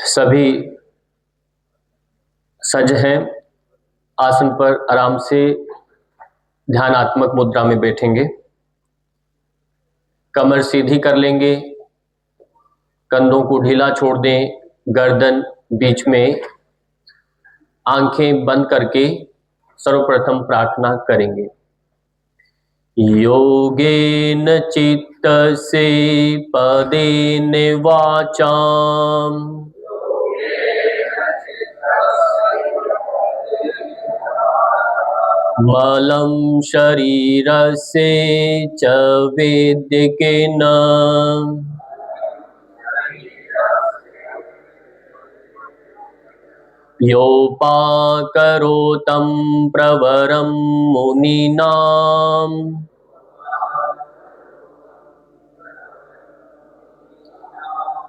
सभी सज हैं, आसन पर आराम से ध्यानात्मक मुद्रा में बैठेंगे। कमर सीधी कर लेंगे, कंधों को ढीला छोड़ दें, गर्दन बीच में, आंखें बंद करके सर्वप्रथम प्रार्थना करेंगे। योगेन चित्तस्य पदेन वाचाम मलं शरीरस्य च वेद्यकेन योपाकरोतं प्रवरं मुनीनां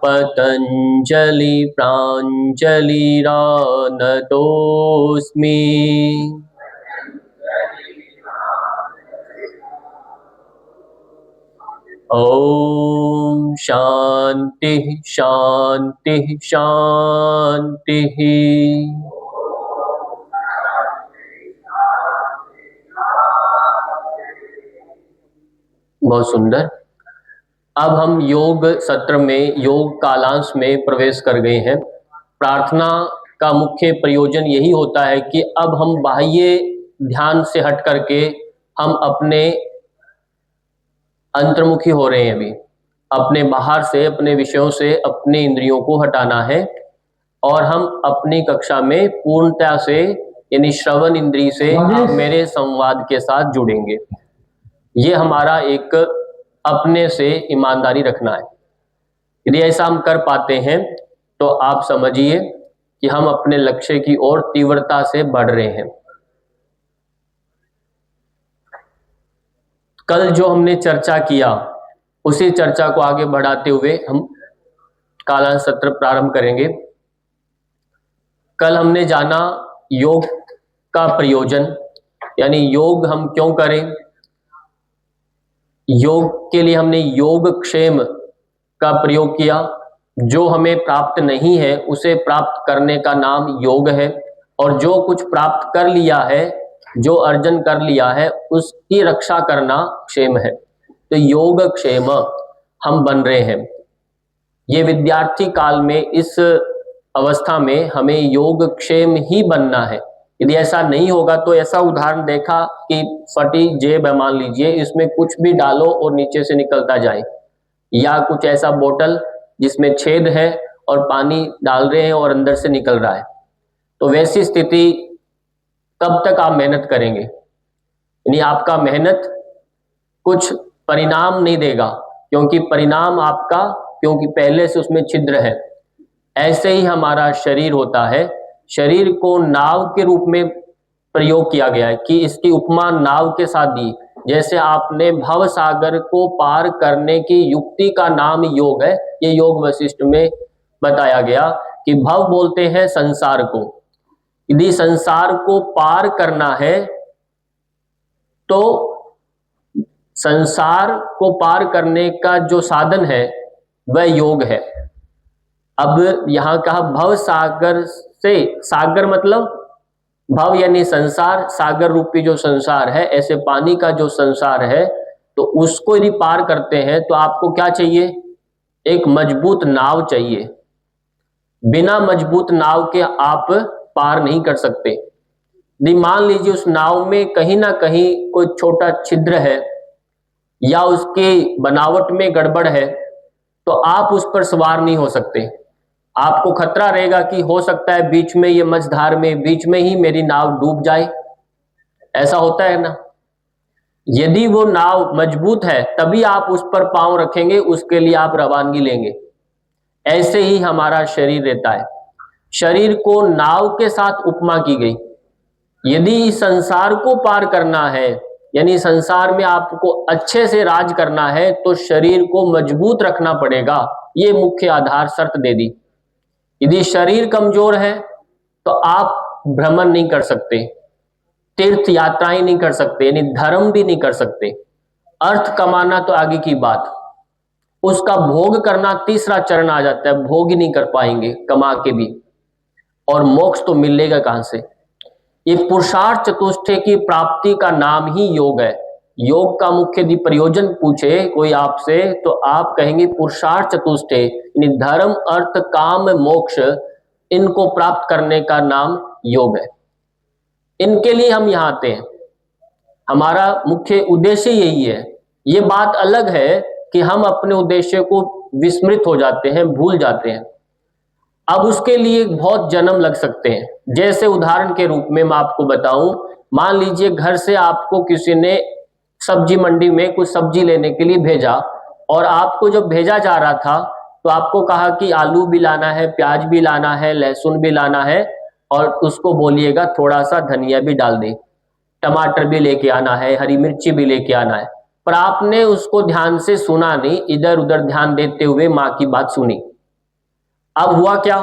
पतंजलि प्राञ्जलिरानतोऽस्मि। ओम शांति शांति शांति। बहुत सुंदर। अब हम योग सत्र में, योग कालांश में प्रवेश कर गए हैं। प्रार्थना का मुख्य प्रयोजन यही होता है कि अब हम बाह्य ध्यान से हट करके हम अपने अंतर्मुखी हो रहे हैं। अभी अपने बाहर से, अपने विषयों से अपने इंद्रियों को हटाना है और हम अपनी कक्षा में पूर्णतया से, यानी श्रवण इंद्रिय से मेरे संवाद के साथ जुड़ेंगे। ये हमारा एक अपने से ईमानदारी रखना है। यदि ऐसा हम कर पाते हैं तो आप समझिए कि हम अपने लक्ष्य की ओर तीव्रता से बढ़ रहे हैं। कल जो हमने चर्चा किया उसी चर्चा को आगे बढ़ाते हुए हम कालांश सत्र प्रारंभ करेंगे। कल हमने जाना योग का प्रयोजन, यानी योग हम क्यों करें। योग के लिए हमने योगक्षेम का प्रयोग किया। जो हमें प्राप्त नहीं है उसे प्राप्त करने का नाम योग है, और जो कुछ प्राप्त कर लिया है, जो अर्जन कर लिया है, उसकी रक्षा करना क्षेम है। तो योग क्षेम हम बन रहे हैं। ये विद्यार्थी काल में, इस अवस्था में हमें योग क्षेम ही बनना है। यदि ऐसा नहीं होगा तो ऐसा उदाहरण देखा कि फटी जेब है, मान लीजिए, इसमें कुछ भी डालो और नीचे से निकलता जाए, या कुछ ऐसा बोतल जिसमें छेद है और पानी डाल रहे हैं और अंदर से निकल रहा है, तो वैसी स्थिति कब तक आप मेहनत करेंगे। यानी आपका मेहनत कुछ परिणाम नहीं देगा, क्योंकि परिणाम आपका, क्योंकि पहले से उसमें छिद्र है। ऐसे ही हमारा शरीर होता है। शरीर को नाव के रूप में प्रयोग किया गया है कि इसकी उपमा नाव के साथ दी। जैसे आपने भव सागर को पार करने की युक्ति का नाम योग है। ये योग वशिष्ठ में बताया गया कि भव बोलते हैं संसार को। यदि संसार को पार करना है तो संसार को पार करने का जो साधन है वह योग है। अब यहां कहा भव सागर से, सागर मतलब भव यानी संसार, सागर रूपी जो संसार है, ऐसे पानी का जो संसार है, तो उसको यदि पार करते हैं तो आपको क्या चाहिए, एक मजबूत नाव चाहिए। बिना मजबूत नाव के आप पार नहीं कर सकते। यदि मान लीजिए उस नाव में कहीं ना कहीं कोई छोटा छिद्र है या उसकी बनावट में गड़बड़ है, तो आप उस पर सवार नहीं हो सकते। आपको खतरा रहेगा कि हो सकता है बीच में, ये मझधार में बीच में ही मेरी नाव डूब जाए। ऐसा होता है ना। यदि वो नाव मजबूत है तभी आप उस पर पांव रखेंगे, उसके लिए आप रवानगी लेंगे। ऐसे ही हमारा शरीर रहता है। शरीर को नाव के साथ उपमा की गई। यदि संसार को पार करना है, यानी संसार में आपको अच्छे से राज करना है, तो शरीर को मजबूत रखना पड़ेगा। ये मुख्य आधार शर्त दे दी। यदि शरीर कमजोर है तो आप भ्रमण नहीं कर सकते, तीर्थ यात्राएं नहीं कर सकते, यानी धर्म भी नहीं कर सकते। अर्थ कमाना तो आगे की बात। उसका भोग करना तीसरा चरण आ जाता है, भोग ही नहीं कर पाएंगे कमा के भी, और मोक्ष तो मिलेगा कहां से। ये पुरुषार्थ चतुष्टय की प्राप्ति का नाम ही योग है। योग का मुख्य यदि प्रयोजन पूछे कोई आपसे तो आप कहेंगे पुरुषार्थ चतुष्टय, यानी धर्म अर्थ काम मोक्ष, इनको प्राप्त करने का नाम योग है। इनके लिए हम यहाँ आते हैं, हमारा मुख्य उद्देश्य यही है। ये बात अलग है कि हम अपने उद्देश्य को विस्मृत हो जाते हैं, भूल जाते हैं। अब उसके लिए बहुत जन्म लग सकते हैं। जैसे उदाहरण के रूप में मैं आपको बताऊं, मान लीजिए घर से आपको किसी ने सब्जी मंडी में कुछ सब्जी लेने के लिए भेजा, और आपको जब भेजा जा रहा था तो आपको कहा कि आलू भी लाना है, प्याज भी लाना है, लहसुन भी लाना है, और उसको बोलिएगा थोड़ा सा धनिया भी डाल दे, टमाटर भी लेके आना है, हरी मिर्ची भी लेके आना है। पर आपने उसको ध्यान से सुना नहीं, इधर उधर ध्यान देते हुए माँ की बात सुनी। अब हुआ क्या,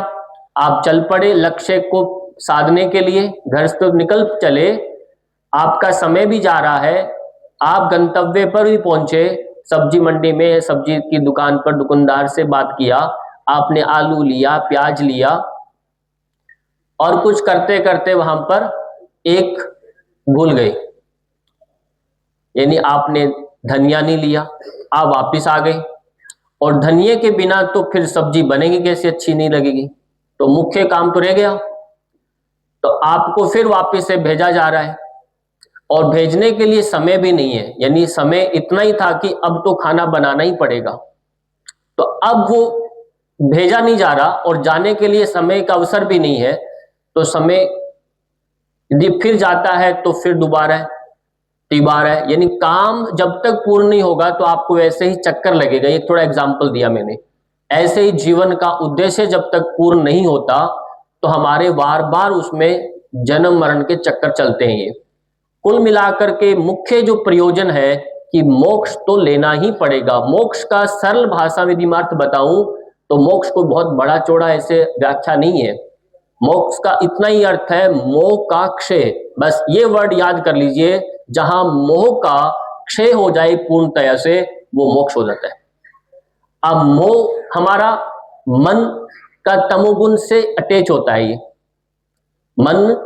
आप चल पड़े लक्ष्य को साधने के लिए, घर से तो निकल चले, आपका समय भी जा रहा है, आप गंतव्य पर भी पहुंचे, सब्जी मंडी में सब्जी की दुकान पर दुकानदार से बात किया, आपने आलू लिया, प्याज लिया, और कुछ करते करते वहां पर एक भूल गए, यानी आपने धनिया नहीं लिया, आप वापिस आ गए, और धनिये के बिना तो फिर सब्जी बनेगी कैसे, अच्छी नहीं लगेगी, तो मुख्य काम तो रह गया। तो आपको फिर वापस से भेजा जा रहा है, और भेजने के लिए समय भी नहीं है, यानी समय इतना ही था कि अब तो खाना बनाना ही पड़ेगा। तो अब वो भेजा नहीं जा रहा और जाने के लिए समय का अवसर भी नहीं है, तो समय यदि फिर जाता है तो फिर दोबारा है, तिबार है, यानी काम जब तक पूर्ण नहीं होगा तो आपको वैसे ही चक्कर लगेगा। ये थोड़ा एग्जाम्पल दिया मैंने। ऐसे ही जीवन का उद्देश्य जब तक पूर्ण नहीं होता तो हमारे बार बार उसमें जन्म मरण के चक्कर चलते हैं। ये कुल मिलाकर के मुख्य जो प्रयोजन है कि मोक्ष तो लेना ही पड़ेगा। मोक्ष का सरल भाषा में यदि मैं अर्थ बताऊं तो मोक्ष को बहुत बड़ा चौड़ा ऐसे व्याख्या नहीं है। मोक्ष का इतना ही अर्थ है, मोह का क्षय, बस ये वर्ड याद कर लीजिए। जहां मोह का क्षय हो जाए पूर्णतया से, वो मोक्ष हो जाता है। अब मोह हमारा मन का तमोगुण से अटैच होता है। ये मन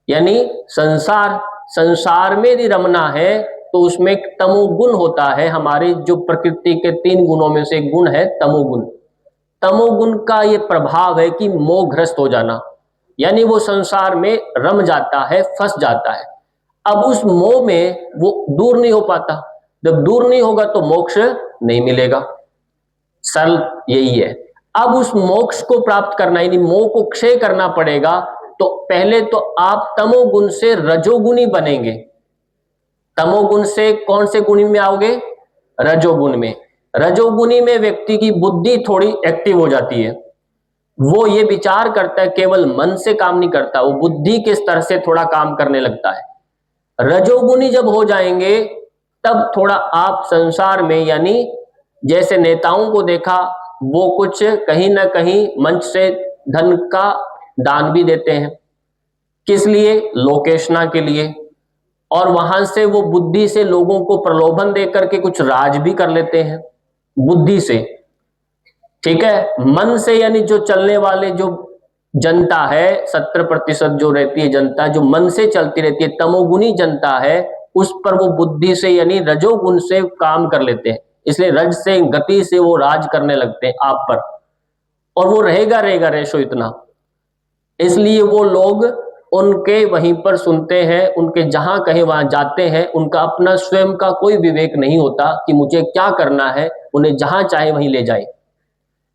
यानी संसार, संसार में यदि रमना है तो उसमें एक तमोगुण होता है। हमारे जो प्रकृति के 3 गुणों में से एक गुण है तमोगुण। तमोगुण का ये प्रभाव है कि मोहग्रस्त हो जाना, यानी वो संसार में रम जाता है, फंस जाता है। अब उस मोह में वो दूर नहीं हो पाता। जब दूर नहीं होगा तो मोक्ष नहीं मिलेगा, सरल यही है। अब उस मोक्ष को प्राप्त करना, यानी मोह को क्षय करना पड़ेगा। तो पहले तो आप तमोगुण से रजोगुणी बनेंगे। तमोगुण से कौन से गुण में आओगे? रजोगुण में। रजोगुणी में व्यक्ति की बुद्धि थोड़ी एक्टिव हो जाती है। वो ये विचार करता है, केवल मन से काम नहीं करता, वो बुद्धि के स्तर से थोड़ा काम करने लगता है। रजोगुणी जब हो जाएंगे तब थोड़ा आप संसार में, यानी जैसे नेताओं को देखा, वो कुछ कहीं ना कहीं मंच से धन का दान भी देते हैं। किस लिए? लोकेशना के लिए। और वहां से वो बुद्धि से लोगों को प्रलोभन देकर के कुछ राज भी कर लेते हैं बुद्धि से। ठीक है, मन से यानी जो चलने वाले जो जनता है, 70% जो रहती है जनता, जो मन से चलती रहती है, तमोगुणी जनता है, उस पर वो बुद्धि से यानी रजोगुण से काम कर लेते हैं। इसलिए रज से, गति से वो राज करने लगते हैं आप पर, और वो रहेगा रहेगा रेशो इतना। इसलिए वो लोग उनके वहीं पर सुनते हैं, उनके जहां कहीं वहां जाते हैं। उनका अपना स्वयं का कोई विवेक नहीं होता कि मुझे क्या करना है, उन्हें जहां चाहे वहीं ले जाए।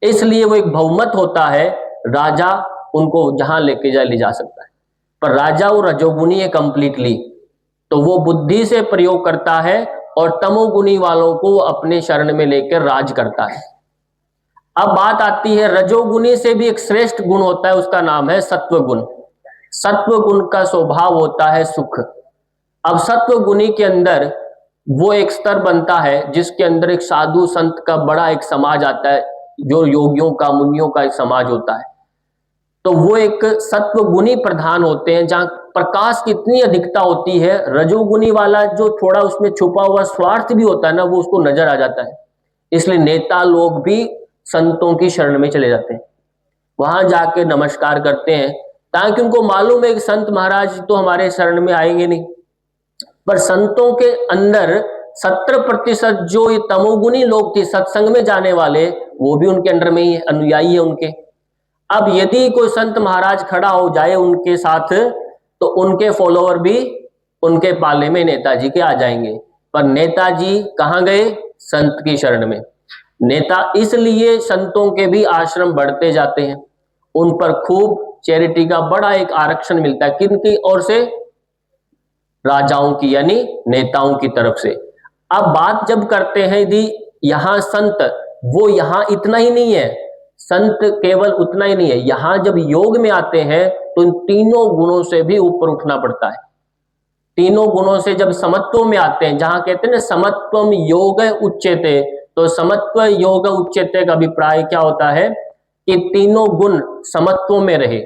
इसलिए वो एक बहुमत होता है, राजा उनको जहां लेके जाए ले जा सकता है। पर राजा वो रजोगुणी है कंप्लीटली, तो वो बुद्धि से प्रयोग करता है और तमोगुणी वालों को अपने शरण में लेकर राज करता है। अब बात आती है, रजोगुणी से भी एक श्रेष्ठ गुण होता है, उसका नाम है सत्व गुण। सत्व गुण का स्वभाव होता है सुख। अब सत्व गुणी के अंदर वो एक स्तर बनता है जिसके अंदर एक साधु संत का बड़ा एक समाज आता है, जो योगियों का, मुनियों का एक समाज होता है। तो वो एक सत्व गुणी प्रधान होते हैं, जहां प्रकाश की इतनी अधिकता होती है, रजोगुणी वाला जो थोड़ा उसमें छुपा हुआ स्वार्थ भी होता है ना, वो उसको नजर आ जाता है। इसलिए नेता लोग भी संतों की शरण में चले जाते हैं, वहां जाके नमस्कार करते हैं, ताकि उनको मालूम है कि संत महाराज तो हमारे शरण में आएंगे नहीं। पर संतों के अंदर 70% जो ये तमोगुनी लोग थे सत्संग में जाने वाले, वो भी उनके अंडर में ही अनुयायी है उनके। अब यदि कोई संत महाराज खड़ा हो जाए उनके साथ, तो उनके फॉलोअर भी उनके पाले में नेताजी के आ जाएंगे। पर नेताजी कहां गए? संत की शरण में। नेता इसलिए संतों के भी आश्रम बढ़ते जाते हैं, उन पर खूब चैरिटी का बड़ा एक आरक्षण मिलता है। किनकी ओर से? राजाओं की, यानी नेताओं की तरफ से। अब बात जब करते हैं यदि यहां संत, वो यहां इतना ही नहीं है, संत केवल उतना ही नहीं है, यहां जब योग में आते हैं तो इन तीनों गुणों से भी ऊपर उठना पड़ता है। तीनों गुणों से जब समत्व में आते हैं, जहां कहते हैं ना समत्वम योग उच्यते, तो समत्व योग उच्यते का अभिप्राय क्या होता है कि तीनों गुण समत्व में रहे।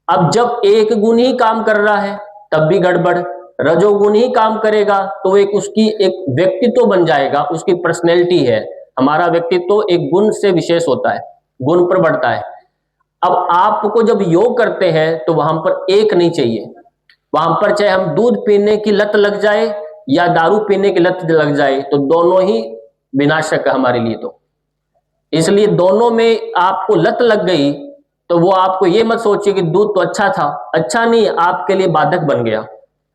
अब जब एक गुण ही काम कर रहा है तब भी गड़बड़, रजोगुण ही काम करेगा तो एक उसकी एक व्यक्तित्व बन जाएगा, उसकी पर्सनैलिटी है। हमारा व्यक्तित्व एक गुण से विशेष होता है, गुण पर बढ़ता है। अब आपको जब योग करते हैं तो वहां पर एक नहीं चाहिए, वहां पर चाहे हम दूध पीने की लत लग जाए या दारू पीने की लत लग जाए, तो दोनों ही विनाशक है हमारे लिए। तो इसलिए दोनों में आपको लत लग गई तो वो आपको ये मत सोचिए कि दूध तो अच्छा था, अच्छा नहीं, आपके लिए बाधक बन गया,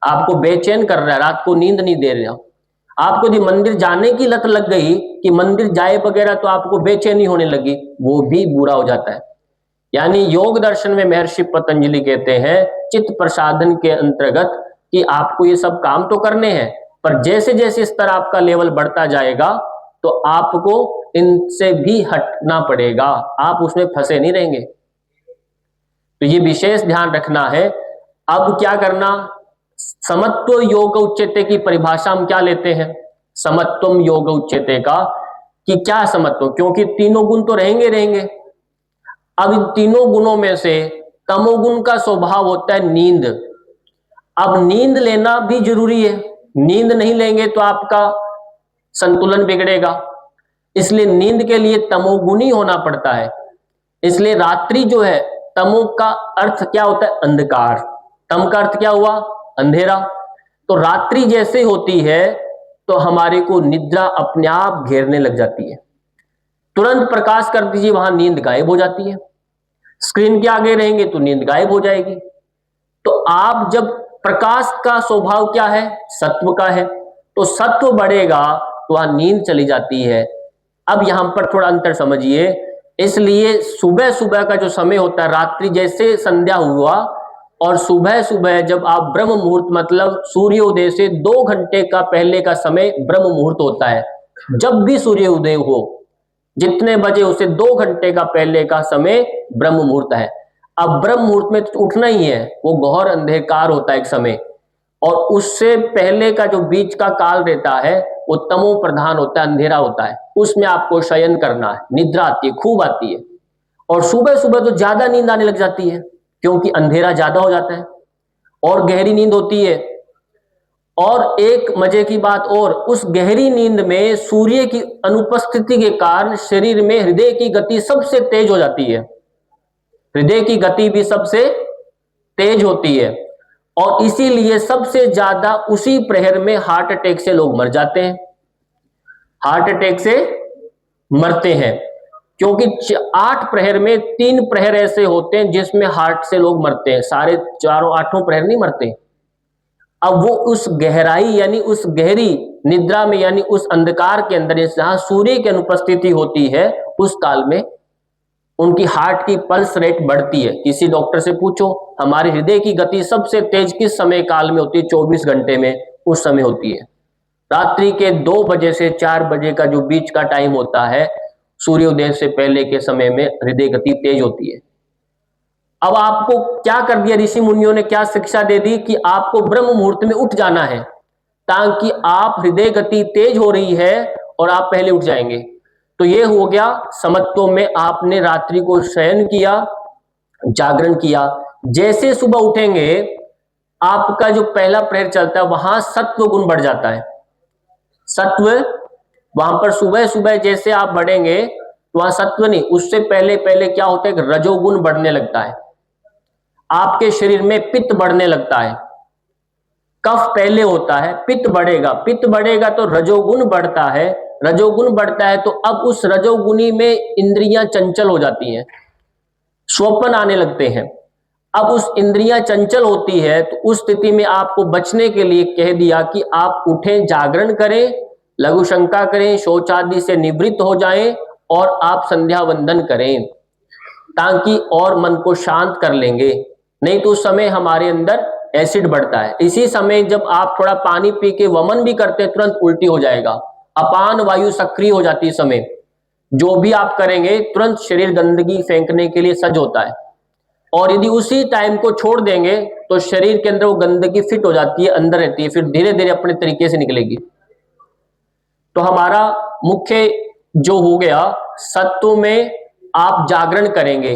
आपको बेचैन कर रहा है, रात को नींद नहीं दे रहा। आपको यदि मंदिर जाने की लत लग गई कि मंदिर जाए वगैरह तो आपको बेचैनी होने लगी, वो भी बुरा हो जाता है। यानी योग दर्शन में महर्षि पतंजलि कहते हैं चित्त प्रसाधन के अंतर्गत कि आपको ये सब काम तो करने हैं, पर जैसे जैसे इस तरह आपका लेवल बढ़ता जाएगा तो आपको इनसे भी हटना पड़ेगा, आप उसमें फंसे नहीं रहेंगे। तो ये विशेष ध्यान रखना है। अब क्या करना? समत्व योग उच्यते की परिभाषा हम क्या लेते हैं? समत्वम योग उच्यते का कि क्या समत्व, क्योंकि तीनों गुण तो रहेंगे रहेंगे। अब इन तीनों गुणों में से तमोगुण का स्वभाव होता है नींद। अब नींद लेना भी जरूरी है, नींद नहीं लेंगे तो आपका संतुलन बिगड़ेगा, इसलिए नींद के लिए तमोगुणी होना पड़ता है। इसलिए रात्रि जो है, तमो का अर्थ क्या होता है? अंधकार। तम का अर्थ क्या हुआ? अंधेरा। तो रात्रि जैसे होती है तो हमारे को निद्रा अपने आप घेरने लग जाती है। तुरंत प्रकाश कर दीजिए, वहां नींद गायब हो जाती है। स्क्रीन के आगे रहेंगे तो नींद गायब हो जाएगी। तो आप जब प्रकाश का स्वभाव क्या है? सत्व का है, तो सत्व बढ़ेगा तो वहां नींद चली जाती है। अब यहां पर थोड़ा अंतर समझिए। इसलिए सुबह सुबह का जो समय होता है, रात्रि जैसे संध्या हुआ और सुबह सुबह जब आप ब्रह्म मुहूर्त, मतलब सूर्योदय से 2 घंटे का पहले का समय ब्रह्म मुहूर्त होता है। जब भी सूर्योदय हो, जितने बजे, उसे 2 घंटे का पहले का समय ब्रह्म मुहूर्त है। अब ब्रह्म मुहूर्त में तो उठना ही है, वो घोर अंधकार होता है एक समय, और उससे पहले का जो बीच का काल रहता है वो तमो प्रधान होता है, अंधेरा होता है। उसमें आपको शयन करना है, निद्रा आती है, खूब आती है। और सुबह सुबह तो ज्यादा नींद आने लग जाती है क्योंकि अंधेरा ज्यादा हो जाता है और गहरी नींद होती है। और एक मजे की बात और, उस गहरी नींद में सूर्य की अनुपस्थिति के कारण शरीर में हृदय की गति सबसे तेज हो जाती है, हृदय की गति भी सबसे तेज होती है। और इसीलिए सबसे ज्यादा उसी प्रहर में हार्ट अटैक से लोग मर जाते हैं, हार्ट अटैक से मरते हैं, क्योंकि 8 प्रहर में 3 प्रहर ऐसे होते हैं जिसमें हार्ट से लोग मरते हैं, सारे चारों 8 प्रहर नहीं मरते। अब वो उस गहराई यानी उस गहरी निद्रा में, यानी उस अंधकार के अंदर जहां सूर्य की अनुपस्थिति होती है, उस काल में उनकी हार्ट की पल्स रेट बढ़ती है। किसी डॉक्टर से पूछो हमारे हृदय की गति सबसे तेज किस समय काल में होती है? 24 घंटे में उस समय होती है। रात्रि के 2 बजे से 4 बजे का जो बीच का टाइम होता है, सूर्योदय से पहले के समय में हृदय गति तेज होती है। अब आपको क्या कर दिया ऋषि मुनियों ने, क्या शिक्षा दे दी कि आपको ब्रह्म मुहूर्त में उठ जाना है, ताकि आप हृदय गति तेज हो रही है और आप पहले उठ जाएंगे। तो ये हो गया समत्व में आपने रात्रि को शयन किया, जागरण किया। जैसे सुबह उठेंगे आपका जो पहला प्रहर चलता है वहां सत्व गुण बढ़ जाता है, सत्व वहां पर सुबह सुबह जैसे आप बढ़ेंगे तो वहां सत्व नहीं, उससे पहले पहले क्या होता है, रजोगुण बढ़ने लगता है, आपके शरीर में पित्त बढ़ने लगता है। कफ पहले होता है, पित्त बढ़ेगा, पित्त बढ़ेगा तो रजोगुण बढ़ता है, रजोगुण बढ़ता है तो अब उस रजोगुणी में इंद्रियां चंचल हो जाती हैं, स्वप्न आने लगते हैं। अब उस इंद्रियां चंचल होती है तो उस स्थिति में आपको बचने के लिए कह दिया कि आप उठें, जागरण करें, लघु शंका करें, शौच आदि से निवृत्त हो जाएं और आप संध्या वंदन करें, ताकि और मन को शांत कर लेंगे। नहीं तो उस समय हमारे अंदर एसिड बढ़ता है। इसी समय जब आप थोड़ा पानी पी के वमन भी करते हैं तुरंत उल्टी हो जाएगा, अपान वायु सक्रिय हो जाती है। समय जो भी आप करेंगे तुरंत शरीर गंदगी फेंकने के लिए सज होता है, और यदि उसी टाइम को छोड़ देंगे तो शरीर के अंदर वो गंदगी फिट हो जाती है, अंदर रहती है, फिर धीरे धीरे अपने तरीके से निकलेगी। तो हमारा मुख्य जो हो गया, सत्व में आप जागरण करेंगे।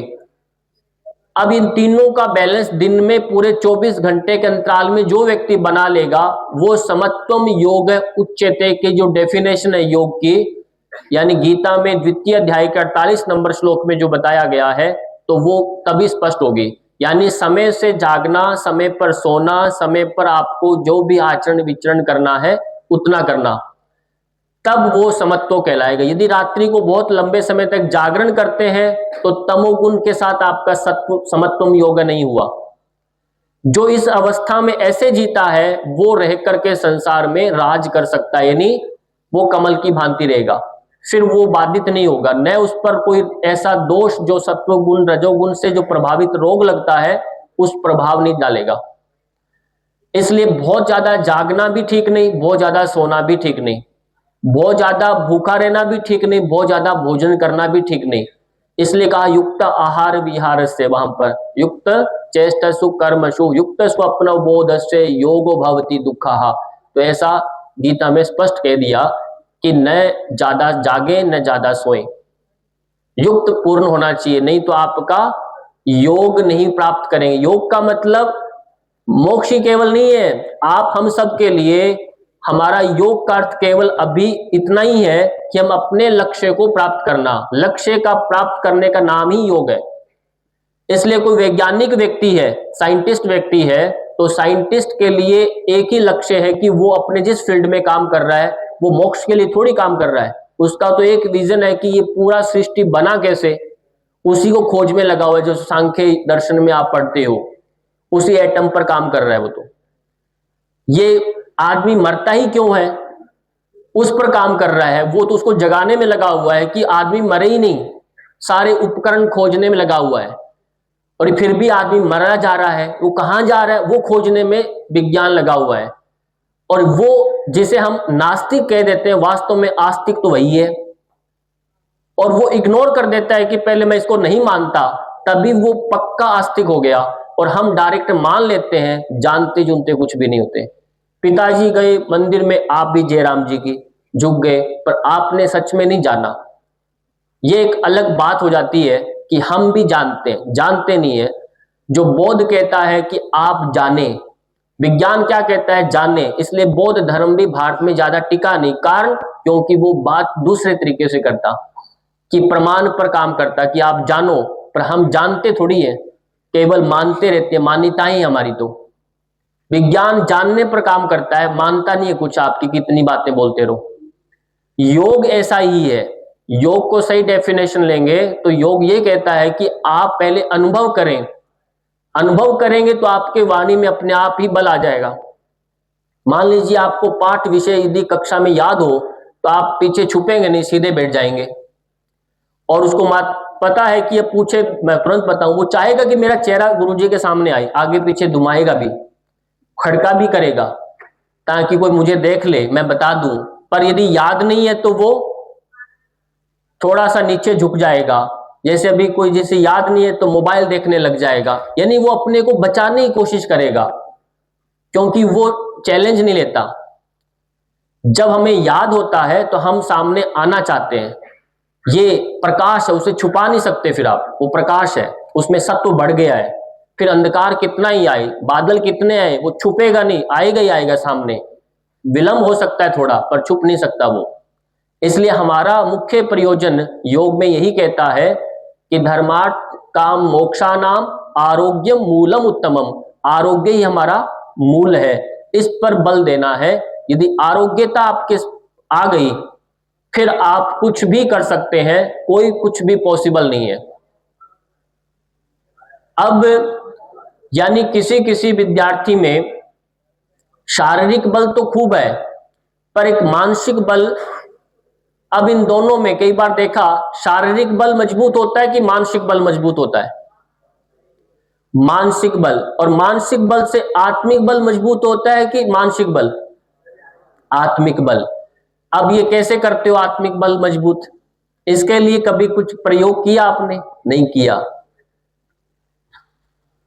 अब इन तीनों का बैलेंस दिन में पूरे 24 घंटे के अंतराल में जो व्यक्ति बना लेगा वो समत्वम योग उच्यते की जो डेफिनेशन है योग की, यानी गीता में द्वितीय अध्याय के 48 नंबर श्लोक में जो बताया गया है, तो वो तभी स्पष्ट होगी। यानी समय से जागना, समय पर सोना, समय पर आपको जो भी आचरण विचरण करना है उतना करना, तब वो समत्व कहलाएगा। यदि रात्रि को बहुत लंबे समय तक जागरण करते हैं तो तमोगुण के साथ आपका सत्व समत्वम योग नहीं हुआ। जो इस अवस्था में ऐसे जीता है वो रह करके संसार में राज कर सकता है, यानी वो कमल की भांति रहेगा, फिर वो बाधित नहीं होगा, न उस पर कोई ऐसा दोष जो सत्वगुण रजोगुण से जो प्रभावित रोग लगता है उस प्रभाव नहीं डालेगा। इसलिए बहुत ज्यादा जागना भी ठीक नहीं, बहुत ज्यादा सोना भी ठीक नहीं, बहुत ज्यादा भूखा रहना भी ठीक नहीं, बहुत ज्यादा भोजन करना भी ठीक नहीं। इसलिए कहा युक्त आहार विहार से, वहां पर युक्त चेष्टसु कर्मसु युक्त स्वप्न बोध से योगो भवति दुखा। तो ऐसा गीता में स्पष्ट कह दिया कि न ज्यादा जागे न ज्यादा सोए, युक्त पूर्ण होना चाहिए, नहीं तो आपका योग नहीं प्राप्त करेंगे। योग का मतलब मोक्ष ही केवल नहीं है, आप हम सब के लिए हमारा योग का अर्थ केवल अभी इतना ही है कि हम अपने लक्ष्य को प्राप्त करना, लक्ष्य का प्राप्त करने का नाम ही योग है। इसलिए कोई वैज्ञानिक व्यक्ति है, साइंटिस्ट व्यक्ति है, तो साइंटिस्ट के लिए एक ही लक्ष्य है कि वो अपने जिस फील्ड में काम कर रहा है वो मोक्ष के लिए थोड़ी काम कर रहा है, उसका तो एक विजन है कि ये पूरा सृष्टि बना कैसे, उसी को खोज में लगा हुआ है। जो सांख्य दर्शन में आप पढ़ते हो उसी एटम पर काम कर रहा है वो। तो ये आदमी मरता ही क्यों है, उस पर काम कर रहा है वो, तो उसको जगाने में लगा हुआ है कि आदमी मरे ही नहीं, सारे उपकरण खोजने में लगा हुआ है, और फिर भी आदमी मरा जा रहा है। वो कहां जा रहा है वो खोजने में विज्ञान लगा हुआ है। और वो जिसे हम नास्तिक कह देते हैं वास्तव में आस्तिक तो वही है, और वो इग्नोर कर देता है कि पहले मैं इसको नहीं मानता, तभी वो पक्का आस्तिक हो गया, और हम डायरेक्ट मान लेते हैं, जानते जुनते कुछ भी नहीं होते। पिताजी गए मंदिर में, आप भी जयराम जी की झुक गए, पर आपने सच में नहीं जाना। ये एक अलग बात हो जाती है कि हम भी जानते हैं, जानते नहीं है। जो बौद्ध कहता है कि आप जाने, विज्ञान क्या कहता है, जाने। इसलिए बौद्ध धर्म भी भारत में ज्यादा टिका नहीं, कारण क्योंकि वो बात दूसरे तरीके से करता, कि प्रमाण पर काम करता कि आप जानो, पर हम जानते थोड़ी है, केवल मानते रहते हैं, मान्यताएं हमारी। तो विज्ञान जानने पर काम करता है, मानता नहीं है कुछ, आपकी कितनी बातें बोलते रहो। योग ऐसा ही है, योग को सही डेफिनेशन लेंगे तो योग ये कहता है कि आप पहले अनुभव करें, अनुभव करेंगे तो आपके वाणी में अपने आप ही बल आ जाएगा। मान लीजिए आपको पाठ विषय यदि कक्षा में याद हो तो आप पीछे छुपेंगे नहीं, सीधे बैठ जाएंगे, और उसको पता है कि ये पूछे मैं तुरंत बताऊं, वो चाहेगा कि मेरा चेहरा गुरुजी के सामने आए, आगे पीछे घुमाएगा भी, खड़का भी करेगा ताकि कोई मुझे देख ले, मैं बता दूं। पर यदि याद नहीं है तो वो थोड़ा सा नीचे झुक जाएगा, जैसे अभी कोई जैसे याद नहीं है तो मोबाइल देखने लग जाएगा, यानी वो अपने को बचाने की कोशिश करेगा, क्योंकि वो चैलेंज नहीं लेता। जब हमें याद होता है तो हम सामने आना चाहते हैं, ये प्रकाश है, उसे छुपा नहीं सकते, फिर आप, वो प्रकाश है, उसमें सत्व बढ़ गया है। फिर अंधकार कितना ही आए, बादल कितने आए, वो छुपेगा नहीं, आएगा ही आएगा सामने। विलंब हो सकता है थोड़ा, पर छुप नहीं सकता वो। इसलिए हमारा मुख्य प्रयोजन योग में यही कहता है कि धर्मार्थ काम मोक्षानाम आरोग्यम मूलम उत्तमम। आरोग्य ही हमारा मूल है, इस पर बल देना है। यदि आरोग्यता आपके आ गई, फिर आप कुछ भी कर सकते हैं, कोई कुछ भी पॉसिबल नहीं है। अब यानी किसी किसी विद्यार्थी में शारीरिक बल तो खूब है, पर एक मानसिक बल, अब इन दोनों में कई बार देखा, शारीरिक बल मजबूत होता है कि मानसिक बल मजबूत होता है? मानसिक बल। और मानसिक बल से आत्मिक बल मजबूत होता है कि मानसिक बल? आत्मिक बल। अब ये कैसे करते हो आत्मिक बल मजबूत? इसके लिए कभी कुछ प्रयोग किया आपने? नहीं किया,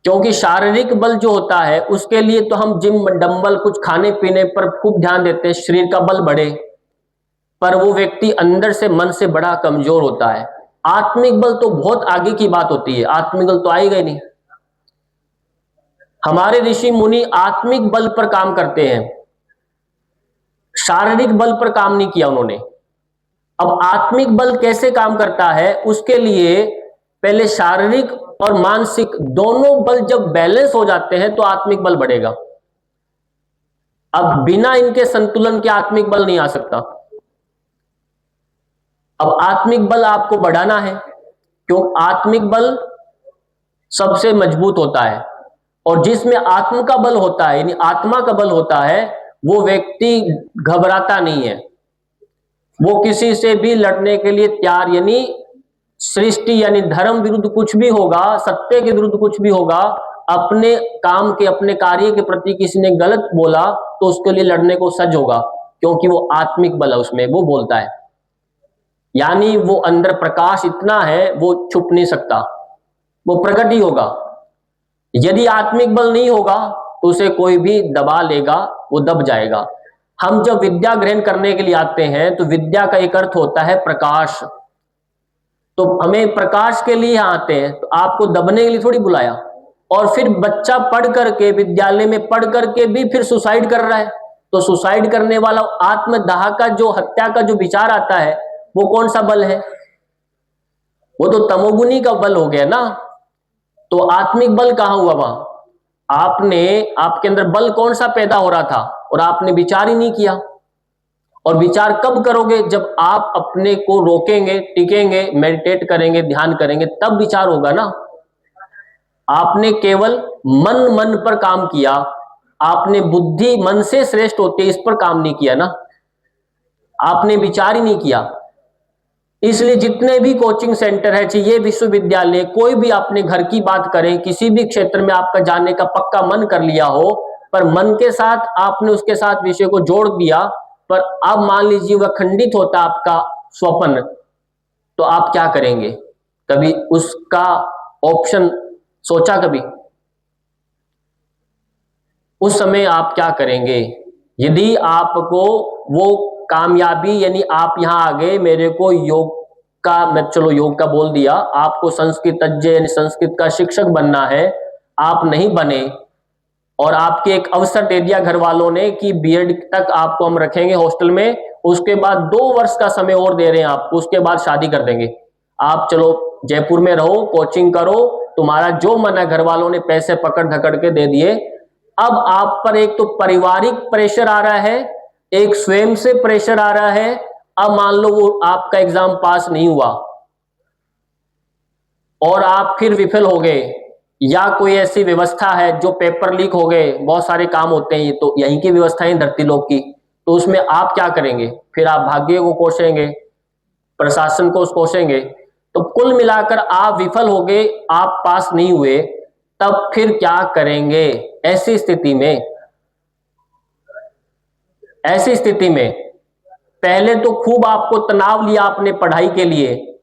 क्योंकि शारीरिक बल जो होता है उसके लिए तो हम जिम डंबल कुछ खाने पीने पर खूब ध्यान देते हैं, शरीर का बल बढ़े, पर वो व्यक्ति अंदर से मन से बड़ा कमजोर होता है। आत्मिक बल तो बहुत आगे की बात होती है, आत्मिक बल तो आएगा ही नहीं। हमारे ऋषि मुनि आत्मिक बल पर काम करते हैं, शारीरिक बल पर काम नहीं किया उन्होंने। अब आत्मिक बल कैसे काम करता है, उसके लिए पहले शारीरिक और मानसिक दोनों बल जब बैलेंस हो जाते हैं तो आत्मिक बल बढ़ेगा। अब बिना इनके संतुलन के आत्मिक बल नहीं आ सकता। अब आत्मिक बल आपको बढ़ाना है, क्यों? आत्मिक बल सबसे मजबूत होता है, और जिसमें आत्म का बल होता है, यानी आत्मा का बल होता है, वो व्यक्ति घबराता नहीं है, वो किसी से भी लड़ने के लिए तैयार, यानी सृष्टि यानी धर्म विरुद्ध कुछ भी होगा, सत्य के विरुद्ध कुछ भी होगा, अपने काम के अपने कार्य के प्रति किसी ने गलत बोला तो उसके लिए लड़ने को सज्ज होगा, क्योंकि वो आत्मिक बल है उसमें, वो बोलता है। यानी वो अंदर प्रकाश इतना है, वो छुप नहीं सकता, वो प्रकट ही होगा। यदि आत्मिक बल नहीं होगा तो उसे कोई भी दबा लेगा, वो दब जाएगा। हम जब विद्या ग्रहण करने के लिए आते हैं तो विद्या का एक अर्थ होता है प्रकाश, तो हमें प्रकाश के लिए आते हैं, तो आपको दबने के लिए थोड़ी बुलाया। और फिर बच्चा पढ़ करके, विद्यालय में पढ़ करके भी फिर सुसाइड कर रहा है, तो सुसाइड करने वाला आत्मदाह का जो हत्या का जो विचार आता है, वो कौन सा बल है? वो तो तमोगुनी का बल हो गया ना। तो आत्मिक बल कहां हुआ? वहां आपने, आपके अंदर बल कौन सा पैदा हो रहा था, और आपने विचार ही नहीं किया। और विचार कब करोगे? जब आप अपने को रोकेंगे, टिकेंगे, मेडिटेट करेंगे, ध्यान करेंगे, तब विचार होगा ना। आपने केवल मन पर काम किया, आपने बुद्धि मन से श्रेष्ठ होती है इस पर काम नहीं किया ना, आपने विचार ही नहीं किया। इसलिए जितने भी कोचिंग सेंटर है, चाहिए विश्वविद्यालय, कोई भी अपने घर की बात करें, किसी भी क्षेत्र में आपका जाने का पक्का मन कर लिया हो, पर मन के साथ आपने उसके साथ विषय को जोड़ दिया, पर अब मान लीजिए वह खंडित होता आपका स्वप्न, तो आप क्या करेंगे? कभी उसका ऑप्शन सोचा? कभी उस समय आप क्या करेंगे? यदि आपको वो कामयाबी, यानी आप यहां आ गए, मेरे को योग का, मैं चलो योग का बोल दिया, आपको संस्कृतज्ञ यानी संस्कृत का शिक्षक बनना है, आप नहीं बने, और आपके एक अवसर दे दिया घर वालों ने कि बीएड तक आपको हम रखेंगे हॉस्टल में, उसके बाद 2 वर्ष का समय और दे रहे हैं आपको, उसके बाद शादी कर देंगे, आप चलो जयपुर में रहो, कोचिंग करो, तुम्हारा जो मन है, घर वालों ने पैसे पकड़ धकड़ के दे दिए। अब आप पर एक तो पारिवारिक प्रेशर आ रहा है, एक स्वयं से प्रेशर आ रहा है। अब मान लो वो आपका एग्जाम पास नहीं हुआ और आप फिर विफल हो गए, या कोई ऐसी व्यवस्था है जो पेपर लीक हो गए, बहुत सारे काम होते हैं, ये तो यहीं की व्यवस्थाएं धरती लोक की, तो उसमें आप क्या करेंगे? फिर आप भाग्य को कोसेंगे, प्रशासन को कोसेंगे, तो कुल मिलाकर आप विफल हो गए, आप पास नहीं हुए, तब फिर क्या करेंगे? ऐसी स्थिति में पहले तो खूब आपको तनाव लिया आपने पढ़ाई के लिए,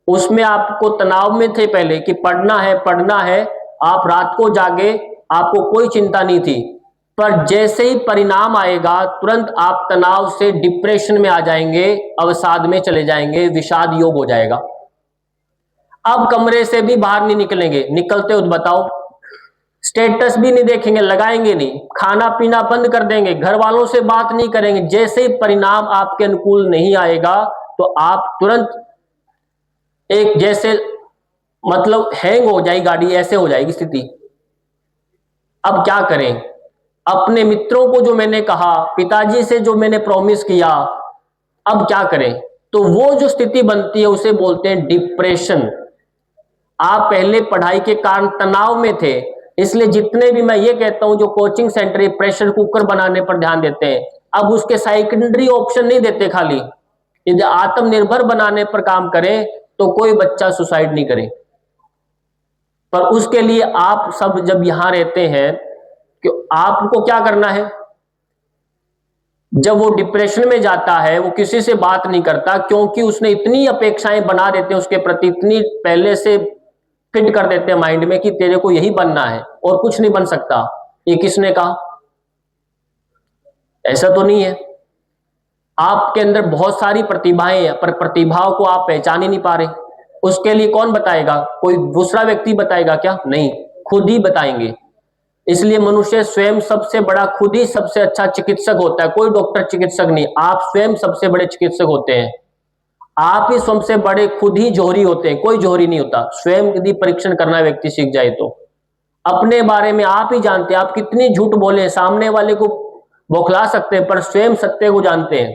उसमें आपको तनाव में थे पहले कि पढ़ना है, आप रात को जागे, आपको कोई चिंता नहीं थी, पर जैसे ही परिणाम आएगा तुरंत आप तनाव से डिप्रेशन में आ जाएंगे, अवसाद में चले जाएंगे, विषाद योग हो जाएगा। अब कमरे से भी बाहर नहीं निकलेंगे, निकलते हो तो बताओ, स्टेटस भी नहीं देखेंगे, लगाएंगे नहीं, खाना पीना बंद कर देंगे, घर वालों से बात नहीं करेंगे। जैसे ही परिणाम आपके अनुकूल नहीं आएगा तो आप तुरंत एक जैसे मतलब हैंग हो जाएगी गाड़ी, ऐसे हो जाएगी स्थिति। अब क्या करें? अपने मित्रों को जो मैंने कहा, पिताजी से जो मैंने प्रॉमिस किया, अब क्या करें? तो वो जो स्थिति बनती है उसे बोलते हैं डिप्रेशन। आप पहले पढ़ाई के कारण तनाव में थे, इसलिए जितने भी मैं ये कहता हूं जो कोचिंग सेंटर प्रेशर कुकर बनाने पर ध्यान देते हैं, अब उसके सेकेंडरी ऑप्शन नहीं देते, खाली यदि आत्मनिर्भर बनाने पर काम करें तो कोई बच्चा सुसाइड नहीं करे। पर उसके लिए आप सब जब यहां रहते हैं कि आपको क्या करना है? जब वो डिप्रेशन में जाता है, वो किसी से बात नहीं करता, क्योंकि उसने इतनी अपेक्षाएं बना देते हैं उसके प्रति, इतनी पहले से फिट कर देते हैं माइंड में कि तेरे को यही बनना है और कुछ नहीं बन सकता। ये किसने कहा? ऐसा तो नहीं है। आपके अंदर बहुत सारी प्रतिभाएं हैं, पर प्रतिभाओं को आप पहचान ही नहीं पा रहे। उसके लिए कौन बताएगा? कोई दूसरा व्यक्ति बताएगा क्या? नहीं, खुद ही बताएंगे। इसलिए मनुष्य स्वयं सबसे बड़ा, खुद ही सबसे अच्छा चिकित्सक होता है। कोई डॉक्टर चिकित्सक नहीं, आप स्वयं सबसे बड़े चिकित्सक होते हैं। आप ही सबसे बड़े खुद ही जोहरी होते हैं, कोई जोहरी नहीं होता। स्वयं यदि परीक्षण करना व्यक्ति सीख जाए तो अपने बारे में आप ही जानते हैं। आप कितनी झूठ बोले, सामने वाले को बौखला सकते हैं, पर स्वयं सत्य को जानते हैं।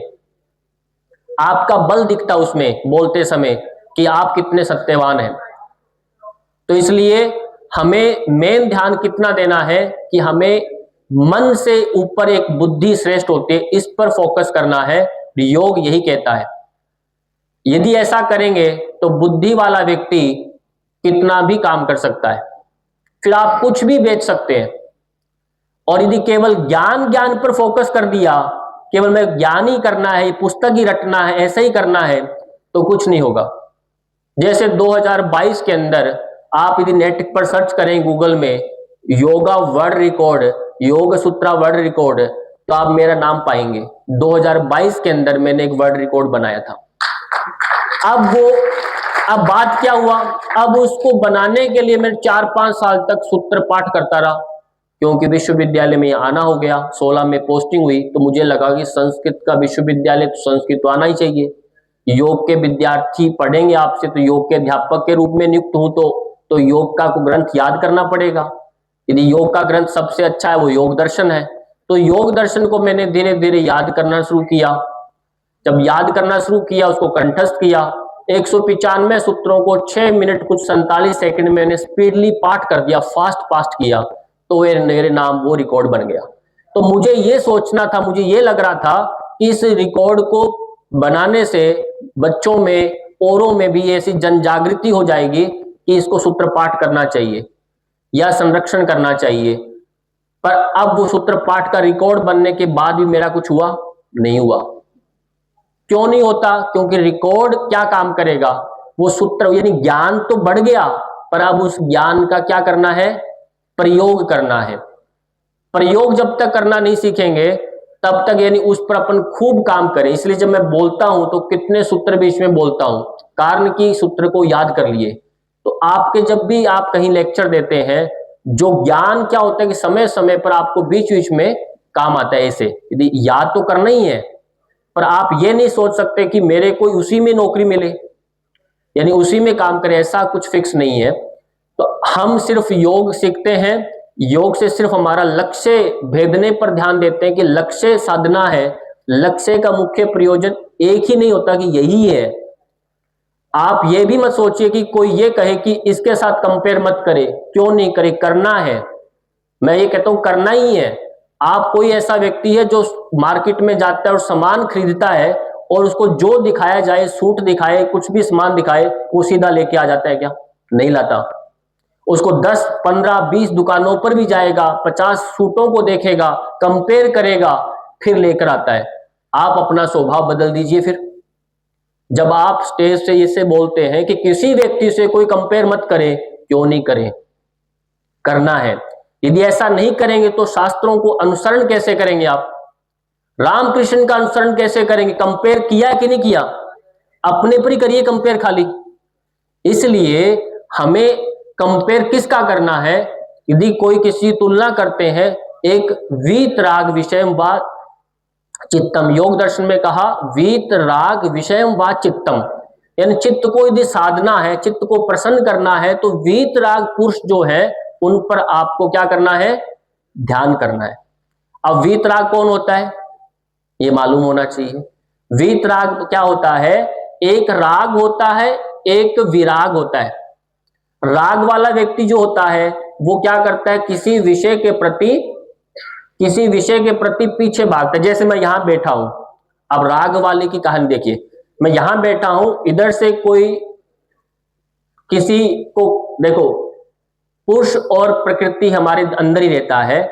आपका बल दिखता उसमें बोलते समय कि आप कितने सत्यवान हैं। तो इसलिए हमें मेन ध्यान कितना देना है कि हमें मन से ऊपर एक बुद्धि श्रेष्ठ होती है, इस पर फोकस करना है। योग यही कहता है। यदि ऐसा करेंगे तो बुद्धि वाला व्यक्ति कितना भी काम कर सकता है, फिर आप कुछ भी बेच सकते हैं। और यदि केवल ज्ञान ज्ञान पर फोकस कर दिया, केवल मैं ज्ञान ही करना है, पुस्तक ही रटना है, ऐसा ही करना है, तो कुछ नहीं होगा। जैसे 2022 के अंदर आप यदि नेट पर सर्च करें गूगल में योगा वर्ल्ड रिकॉर्ड, योग सूत्रा वर्ल्ड रिकॉर्ड, तो आप मेरा नाम पाएंगे। 2022 के अंदर मैंने एक वर्ल्ड रिकॉर्ड बनाया था। अब बात क्या हुआ? अब उसको बनाने के लिए मैं 4-5 साल तक सूत्र पाठ करता रहा, क्योंकि विश्वविद्यालय में आना हो गया। 16 में पोस्टिंग हुई तो मुझे लगा कि संस्कृत का विश्वविद्यालय, तो संस्कृत तो आना ही चाहिए। योग के विद्यार्थी पढ़ेंगे आपसे, तो योग के अध्यापक के रूप में नियुक्त हूं तो योग का ग्रंथ याद करना पड़ेगा। यदि योग का ग्रंथ सबसे अच्छा है वो योग दर्शन है, तो योग दर्शन को मैंने धीरे धीरे याद करना शुरू किया। जब याद करना शुरू किया, उसको कंठस्थ किया, 195 सूत्रों को 6 मिनट कुछ 47 सेकंड में मैंने स्पीडली पाठ कर दिया, फास्ट किया, तो मेरे नाम वो रिकॉर्ड बन गया। तो मुझे ये सोचना था, मुझे ये लग रहा था कि इस रिकॉर्ड को बनाने से बच्चों में, औरों में भी ऐसी जन जागृति हो जाएगी कि इसको सूत्र पाठ करना चाहिए या संरक्षण करना चाहिए। पर अब वो सूत्र पाठ का रिकॉर्ड बनने के बाद भी मेरा कुछ हुआ नहीं हुआ। क्यों नहीं होता? क्योंकि रिकॉर्ड क्या काम करेगा? वो सूत्र यानी ज्ञान तो बढ़ गया, पर अब उस ज्ञान का क्या करना है? प्रयोग करना है। प्रयोग जब तक करना नहीं सीखेंगे तब तक यानी उस पर अपन खूब काम करें। इसलिए जब मैं बोलता हूं तो कितने सूत्र बीच में बोलता हूं, कारण की सूत्र को याद कर लिए। तो आपके जब भी आप कहीं लेक्चर देते हैं, जो ज्ञान क्या होता है कि समय समय पर आपको बीच बीच में काम आता है। ऐसे यदि याद तो करना ही है, पर आप ये नहीं सोच सकते कि मेरे को उसी में नौकरी मिले यानी उसी में काम करें, ऐसा कुछ फिक्स नहीं है। तो हम सिर्फ योग सीखते हैं, योग से सिर्फ हमारा लक्ष्य भेदने पर ध्यान देते हैं कि लक्ष्य साधना है। लक्ष्य का मुख्य प्रयोजन एक ही नहीं होता कि यही है। आप ये भी मत सोचिए कि कोई ये कहे कि इसके साथ कंपेयर मत करे। क्यों नहीं करे? करना है। मैं ये कहता हूं करना ही है। आप कोई ऐसा व्यक्ति है जो मार्केट में जाता है और सामान खरीदता है और उसको जो दिखाया जाए, सूट दिखाए, कुछ भी सामान दिखाए, वो सीधा लेके आ जाता है क्या? नहीं लाता। उसको 10, 15, 20 दुकानों पर भी जाएगा, 50 सूटों को देखेगा, कंपेयर करेगा, फिर लेकर आता है। आप अपना स्वभाव बदल दीजिए। फिर जब आप स्टेज से इससे बोलते हैं कि किसी व्यक्ति से कोई कंपेयर मत करें, क्यों नहीं करें? करना है। यदि ऐसा नहीं करेंगे तो शास्त्रों को अनुसरण कैसे करेंगे? आप रामकृष्ण का अनुसरण कैसे करेंगे? कंपेयर किया कि नहीं किया? अपने पर ही करिए कंपेयर खाली। इसलिए हमें कंपेयर किसका करना है? यदि कोई किसी तुलना करते हैं एक वीतराग विषयम वा चित्तम, योग दर्शन में कहा वीतराग विषयम वा चित्तम, यानी चित्त को यदि साधना है, चित्त को प्रसन्न करना है, तो वीतराग पुरुष जो है उन पर आपको क्या करना है, ध्यान करना है। अब वीतराग कौन होता है ये मालूम होना चाहिए। वीतराग क्या होता है, एक राग होता है, एक विराग होता है। राग वाला व्यक्ति जो होता है वो क्या करता है, किसी विषय के प्रति पीछे भागता है। जैसे मैं यहां बैठा हूं, अब राग वाले की कहानी देखिए, मैं यहां बैठा हूं, इधर से कोई किसी को, देखो पुरुष और प्रकृति हमारे अंदर ही रहता है,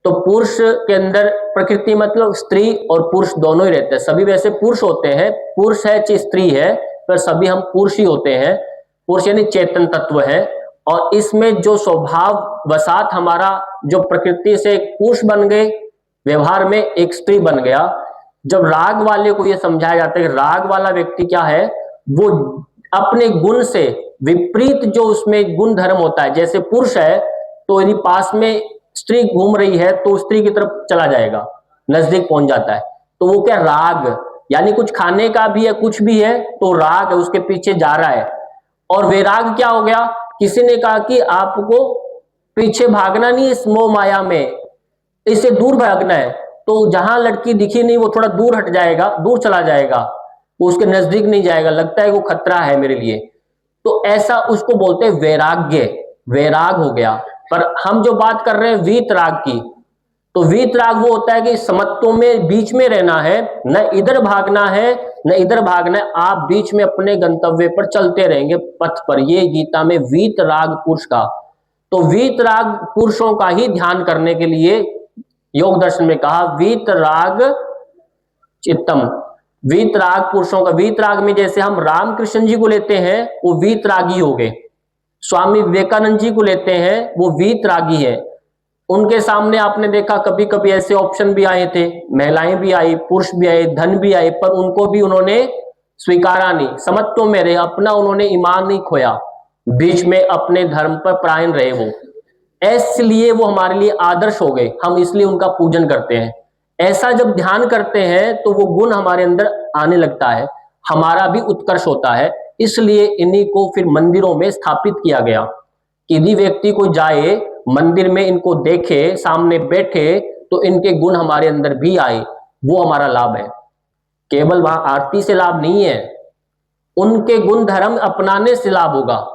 तो पुरुष के अंदर प्रकृति मतलब स्त्री और पुरुष दोनों ही रहते हैं। सभी वैसे पुरुष होते हैं, पुरुष है चाहे स्त्री है, पर सभी हम पुरुष ही होते हैं। पुरुष यानी चेतन तत्व है, और इसमें जो स्वभाव वसात हमारा जो प्रकृति से एक पुरुष बन गए, व्यवहार में एक स्त्री बन गया। जब राग वाले को यह समझाया जाता है कि राग वाला व्यक्ति क्या है, वो अपने गुण से विपरीत जो उसमें गुण धर्म होता है, जैसे पुरुष है तो यदि पास में स्त्री घूम रही है तो स्त्री की तरफ चला जाएगा, नजदीक पहुंच जाता है, तो वो क्या राग, यानी कुछ खाने का भी है, कुछ भी है तो राग है, उसके पीछे जा रहा है। और वैराग क्या हो गया, किसी ने कहा कि आपको पीछे भागना नहीं इस मोह माया में, इससे दूर भागना है, तो जहां लड़की दिखी नहीं वो थोड़ा दूर हट जाएगा, दूर चला जाएगा, वो उसके नजदीक नहीं जाएगा, लगता है वो खतरा है मेरे लिए, तो ऐसा उसको बोलते हैं वैराग्य, वैराग हो गया। पर हम जो बात कर रहे हैं वीतराग की, तो वीतराग वो होता है कि समत्व में बीच में रहना है, न इधर भागना है न इधर भागना है, आप बीच में अपने गंतव्य पर चलते रहेंगे पथ पर। ये गीता में वीतराग पुरुष का, तो वीतराग पुरुषों का ही ध्यान करने के लिए योग दर्शन में कहा वीतराग चित्तम, वीतराग पुरुषों का। वीतराग में जैसे हम रामकृष्ण जी को लेते हैं वो वीतरागी हो गए, स्वामी विवेकानंद जी को लेते हैं वो वीतरागी है। उनके सामने आपने देखा कभी कभी ऐसे ऑप्शन भी आए थे, महिलाएं भी आई, पुरुष भी आए, धन भी आए, पर उनको भी उन्होंने स्वीकारा नहीं, समत्व में रहे, अपना उन्होंने ईमान नहीं खोया, बीच में अपने धर्म पर परायण रहे वो, इसलिए वो हमारे लिए आदर्श हो गए, हम इसलिए उनका पूजन करते हैं। ऐसा जब ध्यान करते हैं तो वो गुण हमारे अंदर आने लगता है, हमारा भी उत्कर्ष होता है। इसलिए इन्हीं को फिर मंदिरों में स्थापित किया गया कि यदि व्यक्ति को जाए मंदिर में, इनको देखे, सामने बैठे, तो इनके गुण हमारे अंदर भी आए, वो हमारा लाभ है। केवल वहां आरती से लाभ नहीं है, उनके गुण धर्म अपनाने से लाभ होगा।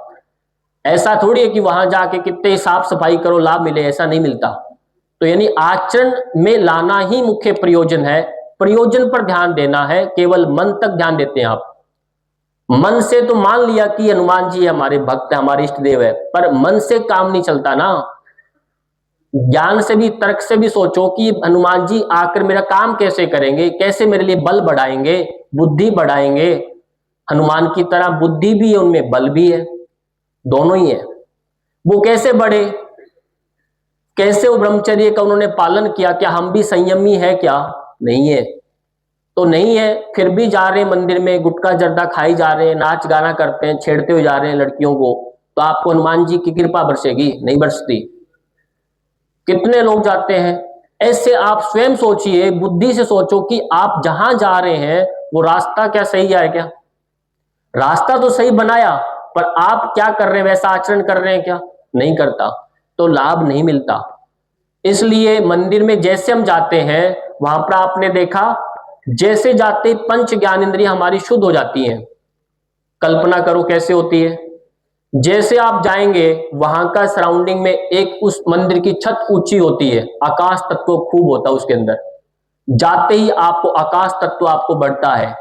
ऐसा थोड़ी है कि वहां जाके कितने साफ सफाई करो लाभ मिले, ऐसा नहीं मिलता। तो यानी आचरण में लाना ही मुख्य प्रयोजन है, प्रयोजन पर ध्यान देना है। केवल मन तक ध्यान देते हैं आप, मन से तो मान लिया कि हनुमान जी हमारे भक्त है, हमारे इष्ट देव है, पर मन से काम नहीं चलता ना। ज्ञान से भी, तर्क से भी सोचो कि हनुमान जी आकर मेरा काम कैसे करेंगे, कैसे मेरे लिए बल बढ़ाएंगे, बुद्धि बढ़ाएंगे। हनुमान की तरह बुद्धि भी है, उनमें बल भी है, दोनों ही है। वो कैसे बढ़े, कैसे वो ब्रह्मचर्य का उन्होंने पालन किया, क्या हम भी संयमी है क्या? नहीं है, तो नहीं है, फिर भी जा रहे हैं मंदिर में, गुटखा जर्दा खाई जा रहे हैं, नाच गाना करते हैं, छेड़ते हुए जा रहे हैं लड़कियों को, तो आपको हनुमान जी की कृपा बरसेगी? नहीं बरसती। कितने लोग जाते हैं ऐसे, आप स्वयं सोचिए, बुद्धि से सोचो कि आप जहां जा रहे हैं वो रास्ता क्या सही है क्या? रास्ता तो सही बनाया, पर आप क्या कर रहे हैं, वैसा आचरण कर रहे हैं क्या? नहीं करता, तो लाभ नहीं मिलता। इसलिए मंदिर में जैसे हम जाते हैं, वहां पर आपने देखा जैसे जाते पंच ज्ञान इंद्रियां हमारी शुद्ध हो जाती हैं। कल्पना करो कैसे होती है। जैसे आप जाएंगे वहां का सराउंडिंग में एक उस मंदिर की छत ऊंची होती है, आकाश तत्व खूब होता है उसके अंदर, जाते ही आपको आकाश तत्व आपको बढ़ता है।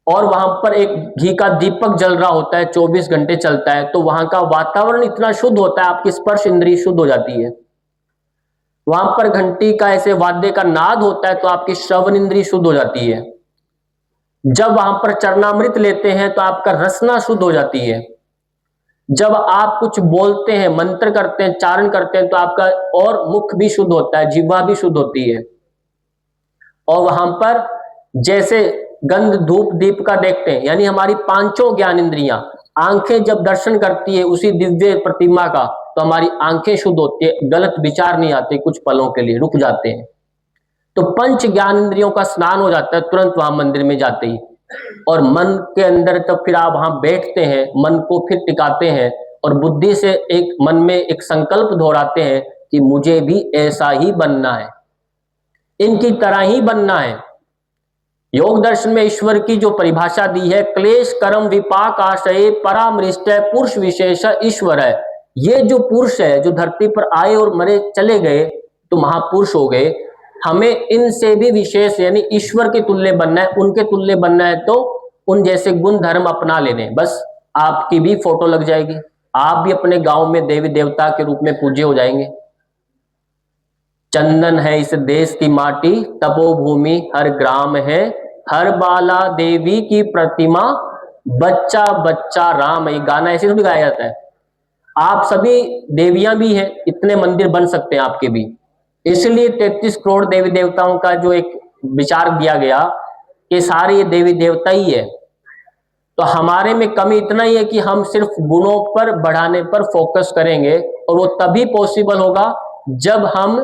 और वहां पर एक घी का दीपक जल रहा होता है, 24 घंटे चलता है, तो वहां का वातावरण इतना शुद्ध होता है, आपकी स्पर्श इंद्रिय शुद्ध हो जाती है। वहां पर घंटी का ऐसे वाद्य का नाद होता है तो आपकी श्रवण इंद्रिय शुद्ध हो जाती है। जब वहां पर चरणामृत लेते हैं तो आपका रसना शुद्ध हो जाती है। जब आप कुछ बोलते हैं, मंत्र करते हैं, चारण करते हैं, तो आपका और मुख भी शुद्ध होता है, जिह्वा भी शुद्ध होती है। और वहां पर जैसे गंध धूप दीप का देखते हैं, यानी हमारी पांचों ज्ञान इंद्रियां, आंखें जब दर्शन करती है उसी दिव्य प्रतिमा का, तो तो हमारी आंखें शुद्ध होती है, गलत विचार नहीं आते, कुछ पलों के लिए रुक जाते हैं। तो पंच ज्ञान इंद्रियों का स्नान हो जाता है तुरंत वहां मंदिर में जाते ही, और मन के अंदर तब फिर आप वहां बैठते हैं, मन को फिर टिकाते हैं और बुद्धि से एक मन में एक संकल्प दोहराते हैं कि मुझे भी ऐसा ही बनना है, इनकी तरह ही बनना है। योग दर्शन में ईश्वर की जो परिभाषा दी है, क्लेश कर्म विपाक आशय परामृष्ट पुरुष विशेष ईश्वर है। ये जो पुरुष है, जो धरती पर आए और मरे चले गए तो महापुरुष हो गए, हमें इनसे भी विशेष यानी ईश्वर के तुल्य बनना है, उनके तुल्य बनना है तो उन जैसे गुण धर्म अपना लेने, बस आपकी भी फोटो लग जाएगी, आप भी अपने गांव में देवी देवता के रूप में पूज्य हो जाएंगे। चंदन है इस देश की माटी, तपोभूमि हर ग्राम है, हर बाला देवी की प्रतिमा, बच्चा बच्चा राम। ये गाना ऐसे भी गाया जाता है। आप सभी देवियां भी हैं, इतने मंदिर बन सकते हैं आपके भी। इसलिए 33 करोड़ देवी देवताओं का जो एक विचार दिया गया कि सारे ये देवी देवता ही है। तो हमारे में कमी इतना ही है कि हम सिर्फ गुणों पर बढ़ाने पर फोकस करेंगे, और वो तभी पॉसिबल होगा जब हम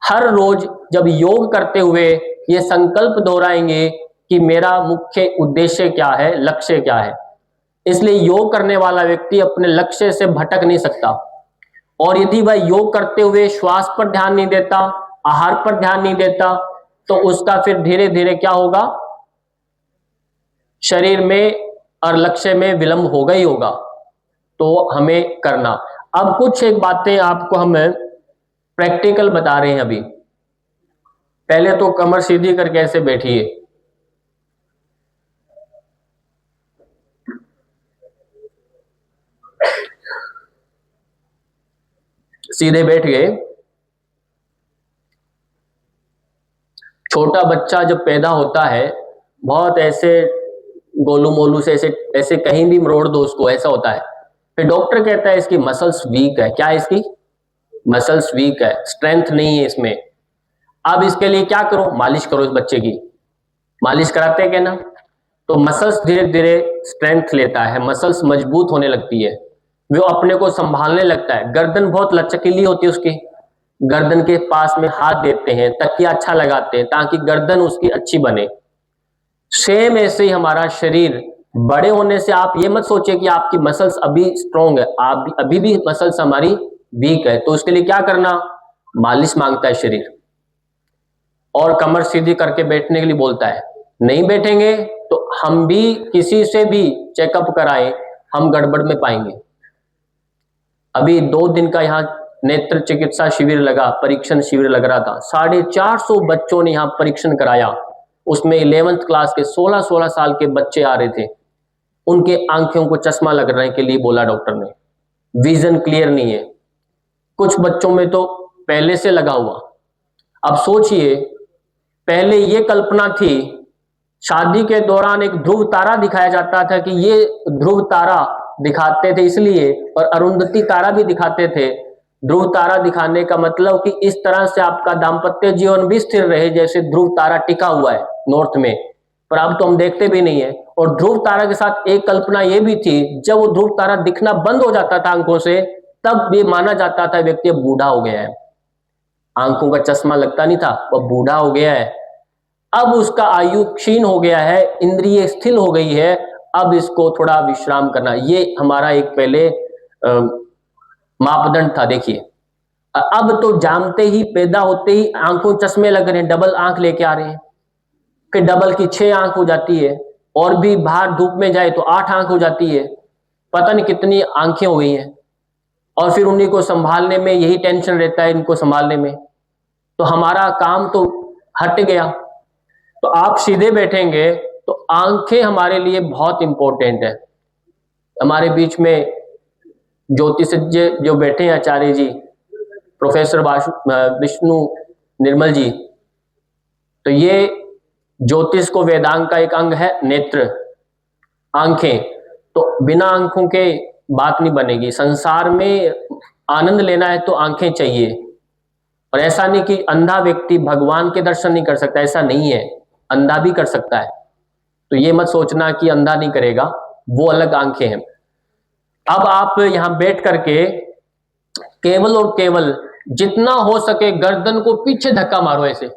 हर रोज जब योग करते हुए ये संकल्प दोहराएंगे कि मेरा मुख्य उद्देश्य क्या है, लक्ष्य क्या है। इसलिए योग करने वाला व्यक्ति अपने लक्ष्य से भटक नहीं सकता, और यदि वह योग करते हुए श्वास पर ध्यान नहीं देता, आहार पर ध्यान नहीं देता, तो उसका फिर धीरे धीरे क्या होगा, शरीर में और लक्ष्य में विलंब होगा ही होगा। तो हमें करना, अब कुछ एक बातें आपको हम प्रैक्टिकल बता रहे हैं। अभी पहले तो कमर सीधी करके ऐसे बैठिए, सीधे बैठ गए। छोटा बच्चा जब पैदा होता है, बहुत ऐसे गोलू मोलू से ऐसे ऐसे कहीं भी मरोड़ दो उसको, ऐसा होता है। फिर डॉक्टर कहता है इसकी मसल्स वीक है। क्या है इसकी? मसल्स वीक है, स्ट्रेंथ नहीं है इसमें। अब इसके लिए क्या करो? मालिश करो इस बच्चे की। मालिश कराते हैं क्या ना, तो मसल्स धीरे धीरे स्ट्रेंथ लेता है, मसल्स मजबूत होने लगती है, वो अपने को संभालने लगता है। गर्दन बहुत लचकीली होती है उसकी, गर्दन के पास में हाथ देते हैं, तकिया अच्छा लगाते हैं ताकि गर्दन उसकी अच्छी बने। सेम ऐसे ही हमारा शरीर बड़े होने से आप ये मत सोचिए कि आपकी मसल्स अभी स्ट्रॉन्ग है, आप अभी भी मसल्स हमारी वीक है। तो उसके लिए क्या करना? मालिश मांगता है शरीर, और कमर सीधी करके बैठने के लिए बोलता है। नहीं बैठेंगे तो हम भी किसी से भी चेकअप कराएं, हम गड़बड़ में पाएंगे। अभी 2 दिन का यहाँ नेत्र चिकित्सा शिविर लगा, परीक्षण शिविर लग रहा था। 450 बच्चों ने यहाँ परीक्षण कराया। उसमें 11th क्लास के 16-16 साल के बच्चे आ रहे थे। उनके आंखों को चश्मा लगने के लिए बोला डॉक्टर ने, विजन क्लियर नहीं है। कुछ बच्चों में तो पहले से लगा हुआ। अब सोचिए, पहले ये कल्पना थी, शादी के दौरान एक ध्रुव तारा दिखाया जाता था कि ये ध्रुव तारा दिखाते थे इसलिए, और अरुंधति तारा भी दिखाते थे। ध्रुव तारा दिखाने का मतलब कि इस तरह से आपका दाम्पत्य जीवन भी स्थिर रहे जैसे ध्रुव तारा टिका हुआ है नॉर्थ में। पर अब तो हम देखते भी नहीं है। और ध्रुव तारा के साथ एक कल्पना यह भी थी, जब वो ध्रुव तारा दिखना बंद हो जाता था आंखों से, तब भी माना जाता था व्यक्ति अब बूढ़ा हो गया है, आंखों का चश्मा लगता नहीं था, वह बूढ़ा हो गया है। अब उसका आयु क्षीण हो गया है, इंद्रिय स्थिर हो गई है, अब इसको थोड़ा विश्राम करना। ये हमारा एक पहले मापदंड था। देखिए अब तो जानते ही, पैदा होते ही आंखों चश्मे लग रहे हैं, डबल आंख लेके आ रहे हैं, फिर डबल की 6 आंख हो जाती है, और भी बाहर धूप में जाए तो 8 आंख हो जाती है, पता नहीं कितनी आंखें हो गई हैं। और फिर उन्हीं को संभालने में यही टेंशन रहता है, इनको संभालने में, तो हमारा काम तो हट गया। तो आप सीधे बैठेंगे तो आंखें हमारे लिए बहुत इंपॉर्टेंट है। हमारे बीच में ज्योतिषज्ञ जो बैठे हैं, आचार्य जी, प्रोफेसर विष्णु निर्मल जी, तो ये ज्योतिष को वेदांग का एक अंग है नेत्र, आंखें। तो बिना आंखों के बात नहीं बनेगी। संसार में आनंद लेना है तो आंखें चाहिए। और ऐसा नहीं कि अंधा व्यक्ति भगवान के दर्शन नहीं कर सकता, ऐसा नहीं है, अंधा भी कर सकता है। तो ये मत सोचना कि अंधा नहीं करेगा, वो अलग आंखें हैं। अब आप यहां बैठ करके केवल और केवल जितना हो सके गर्दन को पीछे धक्का मारो, ऐसे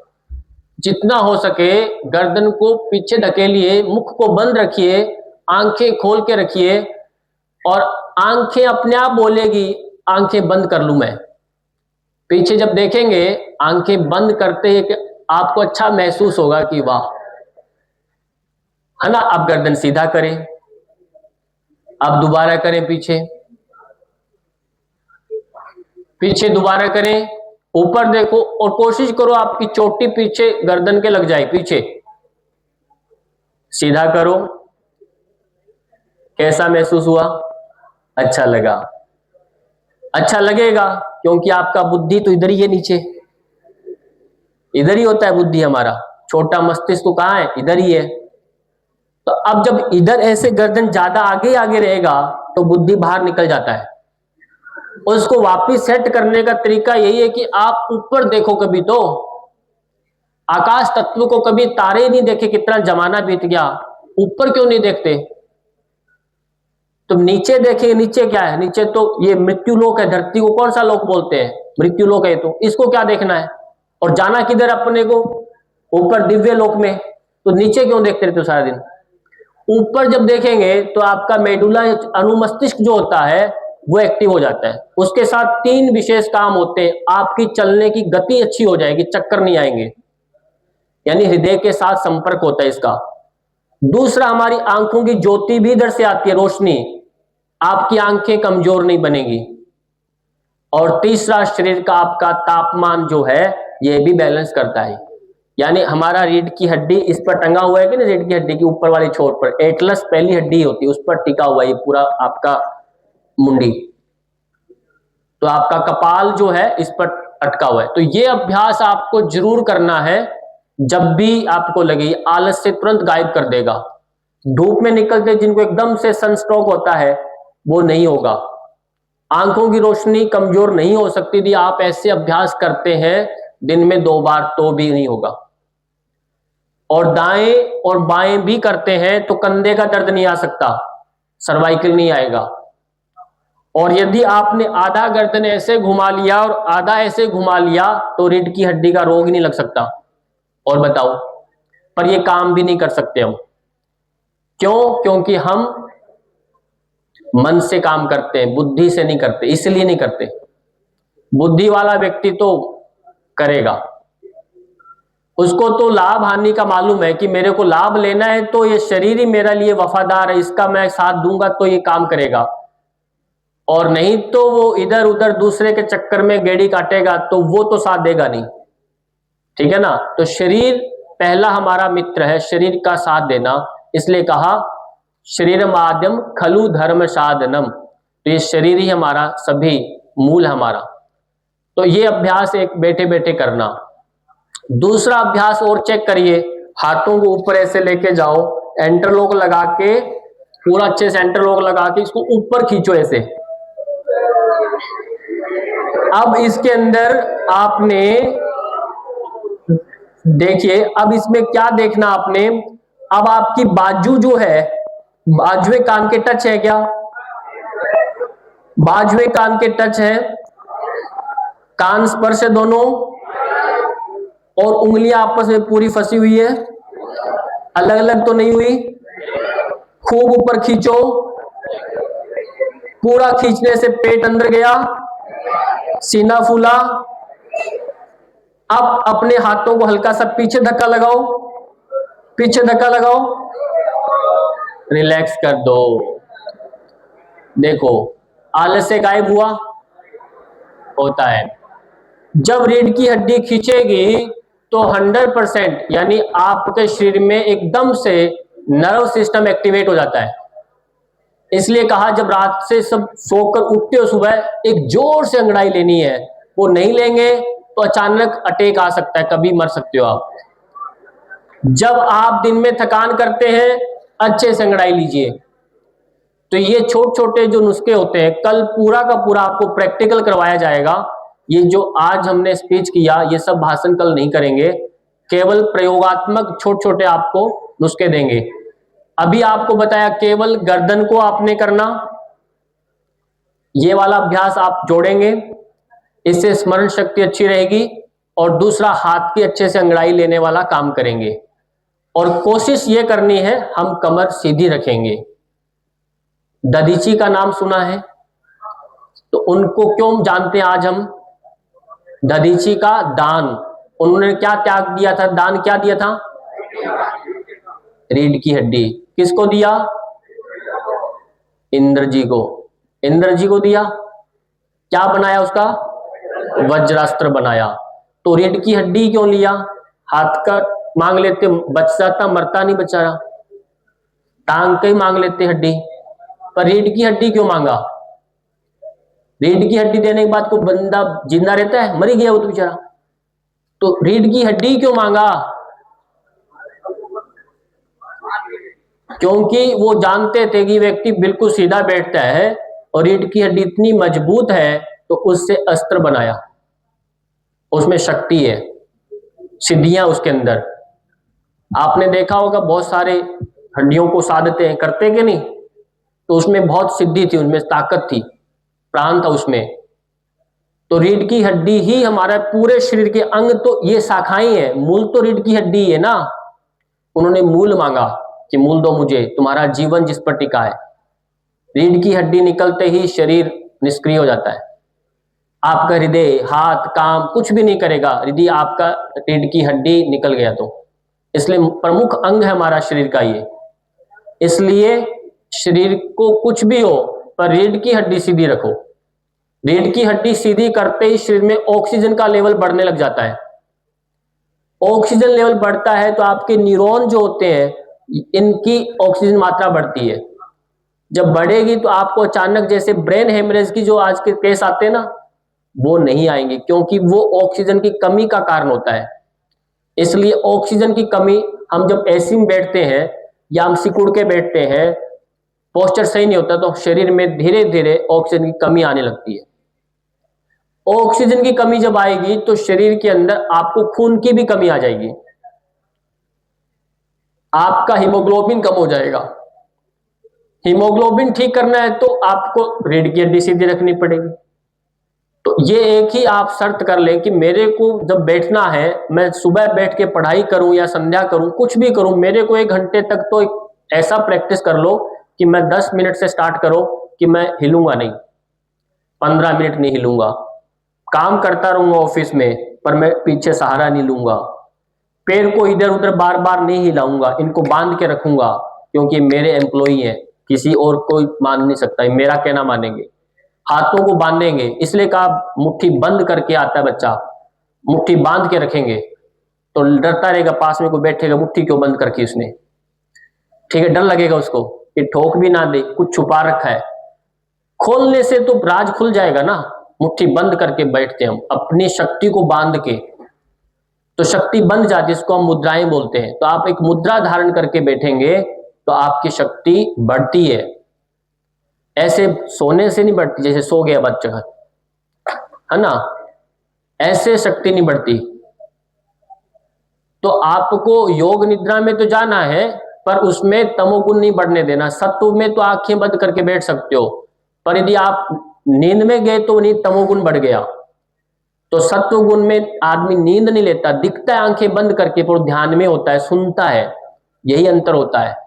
जितना हो सके गर्दन को पीछे धकेलिए, मुख को बंद रखिए, आंखें खोल के रखिए और आंखें अपने आप बोलेगी आंखें बंद कर लूं मैं। पीछे जब देखेंगे आंखें बंद करते ही आपको अच्छा महसूस होगा कि वाह, है ना। अब गर्दन सीधा करें, अब दोबारा करें, पीछे पीछे दोबारा करें, ऊपर देखो और कोशिश करो आपकी चोटी पीछे गर्दन के लग जाए, पीछे सीधा करो। कैसा महसूस हुआ? अच्छा लगा, अच्छा लगेगा, क्योंकि आपका बुद्धि तो इधर ही है, नीचे इधर ही होता है बुद्धि हमारा, छोटा मस्तिष्क तो कहां है? इधर ही है। तो अब जब इधर ऐसे गर्दन ज्यादा आगे आगे रहेगा तो बुद्धि बाहर निकल जाता है। उसको वापस सेट करने का तरीका यही है कि आप ऊपर देखो, कभी तो आकाश तत्व को, कभी तारे नहीं देखे, कितना जमाना बीत गया, ऊपर क्यों नहीं देखते? तो नीचे देखें, नीचे क्या है? नीचे तो ये मृत्यु लोक है, धरती को कौन सा लोक बोलते हैं? मृत्यु लोक है। तो इसको क्या देखना है? और जाना किधर अपने को? ऊपर दिव्य लोक में। तो नीचे क्यों देखते रहते हो सारा दिन? ऊपर जब देखेंगे तो आपका मेडुला अनुमस्तिष्क जो होता है वो एक्टिव हो जाता है। उसके साथ 3 विशेष काम होते हैं। आपकी चलने की गति अच्छी हो जाएगी, चक्कर नहीं आएंगे, यानी हृदय के साथ संपर्क होता है इसका। दूसरा, हमारी आंखों की ज्योति भी इधर से आती है, रोशनी, आपकी आंखें कमजोर नहीं बनेगी। और तीसरा, शरीर का आपका तापमान जो है ये भी बैलेंस करता है। यानी हमारा रीढ़ की हड्डी इस पर टंगा हुआ है कि ना, रीढ़ की हड्डी की ऊपर वाली छोर पर एटलस पहली हड्डी होती है, उस पर टिका हुआ है पूरा आपका मुंडी। तो आपका कपाल जो है इस पर अटका हुआ है। तो ये अभ्यास आपको जरूर करना है। जब भी आपको लगे, आलस से तुरंत गायब कर देगा। धूप में निकलते जिनको एकदम से सनस्ट्रोक होता है वो नहीं होगा। आंखों की रोशनी कमजोर नहीं हो सकती यदि आप ऐसे अभ्यास करते हैं दिन में 2 बार, तो भी नहीं होगा। और दाएं और बाएं भी करते हैं तो कंधे का दर्द नहीं आ सकता, सर्वाइकल नहीं आएगा। और यदि आपने आधा गर्दन ऐसे घुमा लिया और आधा ऐसे घुमा लिया तो रीढ़ की हड्डी का रोग नहीं लग सकता। और बताओ, पर ये काम भी नहीं कर सकते हम। क्यों? क्योंकि हम मन से काम करते हैं, बुद्धि से नहीं करते। इसलिए नहीं करते। बुद्धि वाला व्यक्ति तो करेगा, उसको तो लाभ हानि का मालूम है कि मेरे को लाभ लेना है तो ये शरीर ही मेरे लिए वफादार है, इसका मैं साथ दूंगा तो ये काम करेगा। और नहीं तो वो इधर उधर दूसरे के चक्कर में गेड़ी काटेगा तो वो तो साथ देगा नहीं। ठीक है ना। तो शरीर पहला हमारा मित्र है, शरीर का साथ देना। इसलिए कहा शरीर माध्यम खलु धर्म साधनम। तो ये शरीर ही हमारा सभी मूल हमारा। तो ये अभ्यास एक बैठे बैठे करना। दूसरा अभ्यास और चेक करिए, हाथों को ऊपर ऐसे लेके जाओ, एंटरलॉक लगा के, पूरा अच्छे से एंटरलॉक लगा के इसको ऊपर खींचो ऐसे। अब इसके अंदर आपने देखिए, अब इसमें क्या देखना आपने, अब आपकी बाजू जो है, बाजुए कान के टच है क्या? बाजुए कान के टच है, कान स्पर्श है दोनों, और उंगलियां आपस में पूरी फंसी हुई है, अलग अलग तो नहीं हुई। खूब ऊपर खींचो, पूरा खींचने से पेट अंदर गया, सीना फूला। अब अपने हाथों को हल्का सा पीछे धक्का लगाओ, पीछे धक्का लगाओ, रिलैक्स कर दो। देखो आलस्य गायब हुआ, होता है। जब रीढ़ की हड्डी खींचेगी तो 100% यानी आपके शरीर में एकदम से नर्व सिस्टम एक्टिवेट हो जाता है। इसलिए कहा जब रात से सब सोकर उठते हो, सुबह एक जोर से अंगड़ाई लेनी है। वो नहीं लेंगे तो अचानक अटैक आ सकता है, कभी मर सकते हो आप। जब आप दिन में थकान करते हैं अच्छे से अंगड़ाई लीजिए। तो ये छोटे छोटे जो नुस्खे होते हैं, कल पूरा का पूरा आपको प्रैक्टिकल करवाया जाएगा। ये जो आज हमने स्पीच किया, ये सब भाषण कल नहीं करेंगे, केवल प्रयोगात्मक छोटे छोटे आपको नुस्खे देंगे। अभी आपको बताया केवल गर्दन को आपने करना, ये वाला अभ्यास आप जोड़ेंगे। इससे स्मरण शक्ति अच्छी रहेगी और दूसरा हाथ की अच्छे से अंगड़ाई लेने वाला काम करेंगे। और कोशिश ये करनी है हम कमर सीधी रखेंगे। दधीची का नाम सुना है, तो उनको क्यों जानते हैं आज हम? दधीची का दान, उन्होंने क्या त्याग दिया था? दान क्या दिया था? रीढ़ की हड्डी। किसको दिया? इंद्र जी को। इंद्र जी को दिया, क्या बनाया उसका? वज्रास्त्र बनाया। तो रीढ़ की हड्डी क्यों लिया? हाथ का मांग लेते, बच जाता, मरता नहीं बेचारा, टांग के ही मांग लेते हड्डी, पर रीढ़ की हड्डी क्यों मांगा? रीढ़ की हड्डी देने के बाद को बंदा जिंदा रहता है? मर ही गया वो तो बेचारा। तो रीढ़ की हड्डी क्यों मांगा? क्योंकि वो जानते थे कि व्यक्ति बिल्कुल सीधा बैठता है और रीढ़ की हड्डी इतनी मजबूत है, तो उससे अस्त्र बनाया। उसमें शक्ति है, सिद्धियां उसके अंदर। आपने देखा होगा बहुत सारे हड्डियों को साधते हैं, करते कि नहीं? तो उसमें बहुत सिद्धि थी, उनमें ताकत थी, प्राण था उसमें। तो रीढ़ की हड्डी ही हमारा पूरे शरीर के अंग, तो ये शाखाएं हैं, मूल तो रीढ़ की हड्डी है ना। उन्होंने मूल मांगा कि मूल दो मुझे, तुम्हारा जीवन जिस पर टिका है। रीढ़ की हड्डी निकलते ही शरीर निष्क्रिय हो जाता है। आपका हृदय, हाथ, काम कुछ भी नहीं करेगा यदि आपका रीढ़ की हड्डी निकल गया तो। इसलिए प्रमुख अंग है हमारा शरीर का ये। इसलिए शरीर को कुछ भी हो पर रीढ़ की हड्डी सीधी रखो। रीढ़ की हड्डी सीधी करते ही शरीर में ऑक्सीजन का लेवल बढ़ने लग जाता है। ऑक्सीजन लेवल बढ़ता है तो आपके न्यूरॉन जो होते हैं इनकी ऑक्सीजन मात्रा बढ़ती है। जब बढ़ेगी तो आपको अचानक जैसे ब्रेन हेमरेज की जो आज के केस आते हैं ना, वो नहीं आएंगे, क्योंकि वो ऑक्सीजन की कमी का कारण होता है। इसलिए ऑक्सीजन की कमी, हम जब ऐसे में बैठते हैं या हम सिकुड़ के बैठते हैं, पोस्चर सही नहीं होता, तो शरीर में धीरे धीरे ऑक्सीजन की कमी आने लगती है। ऑक्सीजन की कमी जब आएगी तो शरीर के अंदर आपको खून की भी कमी आ जाएगी, आपका हीमोग्लोबिन कम हो जाएगा। हीमोग्लोबिन ठीक करना है तो आपको रीढ़ की हड्डी सीधी रखनी पड़ेगी। तो ये एक ही आप शर्त कर लें कि मेरे को जब बैठना है, मैं सुबह बैठ के पढ़ाई करूं या संध्या करूं, कुछ भी करूं, मेरे को 1 घंटे तक तो ऐसा प्रैक्टिस कर लो कि मैं 10 मिनट से स्टार्ट करो कि मैं हिलूंगा नहीं, 15 मिनट नहीं हिलूंगा, काम करता रहूंगा ऑफिस में पर मैं पीछे सहारा नहीं लूंगा, पैर को इधर उधर बार बार नहीं हिलाऊंगा, इनको बांध के रखूंगा क्योंकि मेरे एम्प्लॉई हैं, किसी और कोई मान नहीं सकता, मेरा कहना मानेंगे। हाथों को बांधेंगे, इसलिए कहा मुट्ठी बंद करके आता है बच्चा, मुट्ठी बांध के रखेंगे तो डरता रहेगा, पास में कोई बैठेगा मुट्ठी क्यों बंद करके उसने, ठीक है, डर लगेगा उसको कि ठोक भी ना दे, कुछ छुपा रखा है। खोलने से तो राज खुल जाएगा ना। मुट्ठी बंद करके बैठते हम अपनी शक्ति को बांध के, तो शक्ति बंध जाती है, इसको हम मुद्राएं बोलते हैं। तो आप एक मुद्रा धारण करके बैठेंगे तो आपकी शक्ति बढ़ती है। ऐसे सोने से नहीं बढ़ती, जैसे सो गया बच्चा है ना, ऐसे शक्ति नहीं बढ़ती। तो आपको योग निद्रा में तो जाना है पर उसमें तमोगुण नहीं बढ़ने देना। सत्व में तो आंखें बंद करके बैठ सकते हो, पर यदि आप नींद में गए तो नहीं, तमोगुण बढ़ गया। तो सत्व गुण में आदमी नींद नहीं लेता, दिखता है आंखें बंद करके पर ध्यान में होता है, सुनता है। यही अंतर होता है,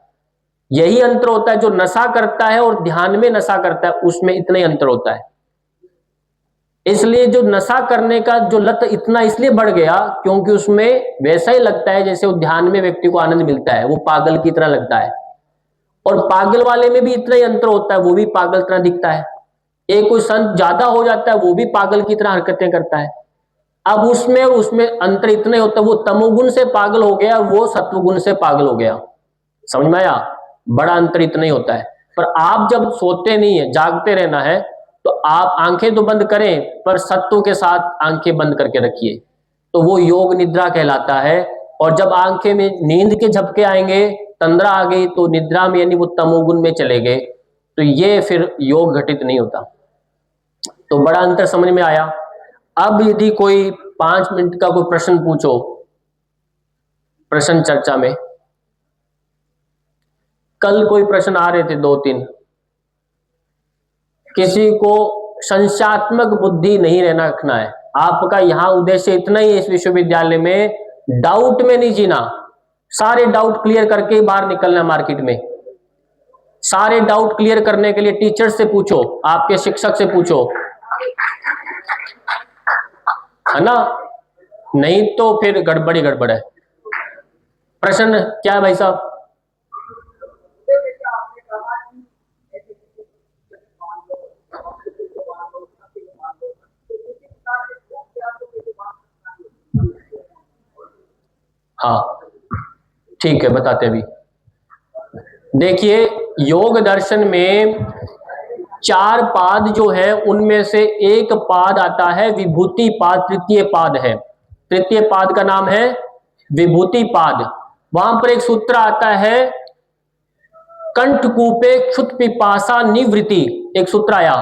यही अंतर होता है। जो नशा करता है और ध्यान में नशा करता है उसमें इतना ही अंतर होता है। इसलिए जो नशा करने का जो लत इतना इसलिए बढ़ गया क्योंकि उसमें वैसा ही लगता है जैसे वो ध्यान में व्यक्ति को आनंद मिलता है, वो पागल की तरह लगता है। और पागल वाले में भी इतना ही अंतर होता है, वो भी पागल तरह दिखता है। एक कोई संत ज्यादा हो जाता है, वो भी पागल की तरह हरकतें करता है। अब उसमें और उसमें अंतर इतना ही होता है, वो तमोगुण से पागल हो गया, वो सत्वगुण से पागल हो गया। समझ में आया? बड़ा अंतर इतना ही होता है। पर आप जब सोते नहीं है, जागते रहना है, तो आप आंखें तो बंद करें पर सत्व के साथ आंखें बंद करके रखिए, तो वो योग निद्रा कहलाता है। और जब आंखें में नींद के झपके आएंगे, तंद्रा आ गई, तो निद्रा में यानी वो तमोगुण में चले गए, तो ये फिर योग घटित नहीं होता। तो बड़ा अंतर समझ में आया। अब यदि कोई 5 मिनट का कोई प्रश्न पूछो प्रश्न चर्चा में, कल कोई प्रश्न आ रहे थे 2-3, किसी को संशयात्मक बुद्धि नहीं रखना है। आपका यहाँ उद्देश्य इतना ही है इस विश्वविद्यालय में, डाउट में नहीं जीना, सारे डाउट क्लियर करके ही बाहर निकलना मार्केट में। सारे डाउट क्लियर करने के लिए टीचर से पूछो, आपके शिक्षक से पूछो, है ना, नहीं तो फिर गड़बड़ ही गड़बड़ है। प्रश्न क्या है भाई साहब? हाँ ठीक है, बताते अभी। देखिए योग दर्शन में 4 पाद जो है उनमें से एक पाद आता है विभूति पाद, तृतीय पाद है। तृतीय पाद का नाम है विभूति पाद। वहां पर एक सूत्र आता है कंठकूपे क्षुत पिपासा निवृत्ति, एक सूत्र आया।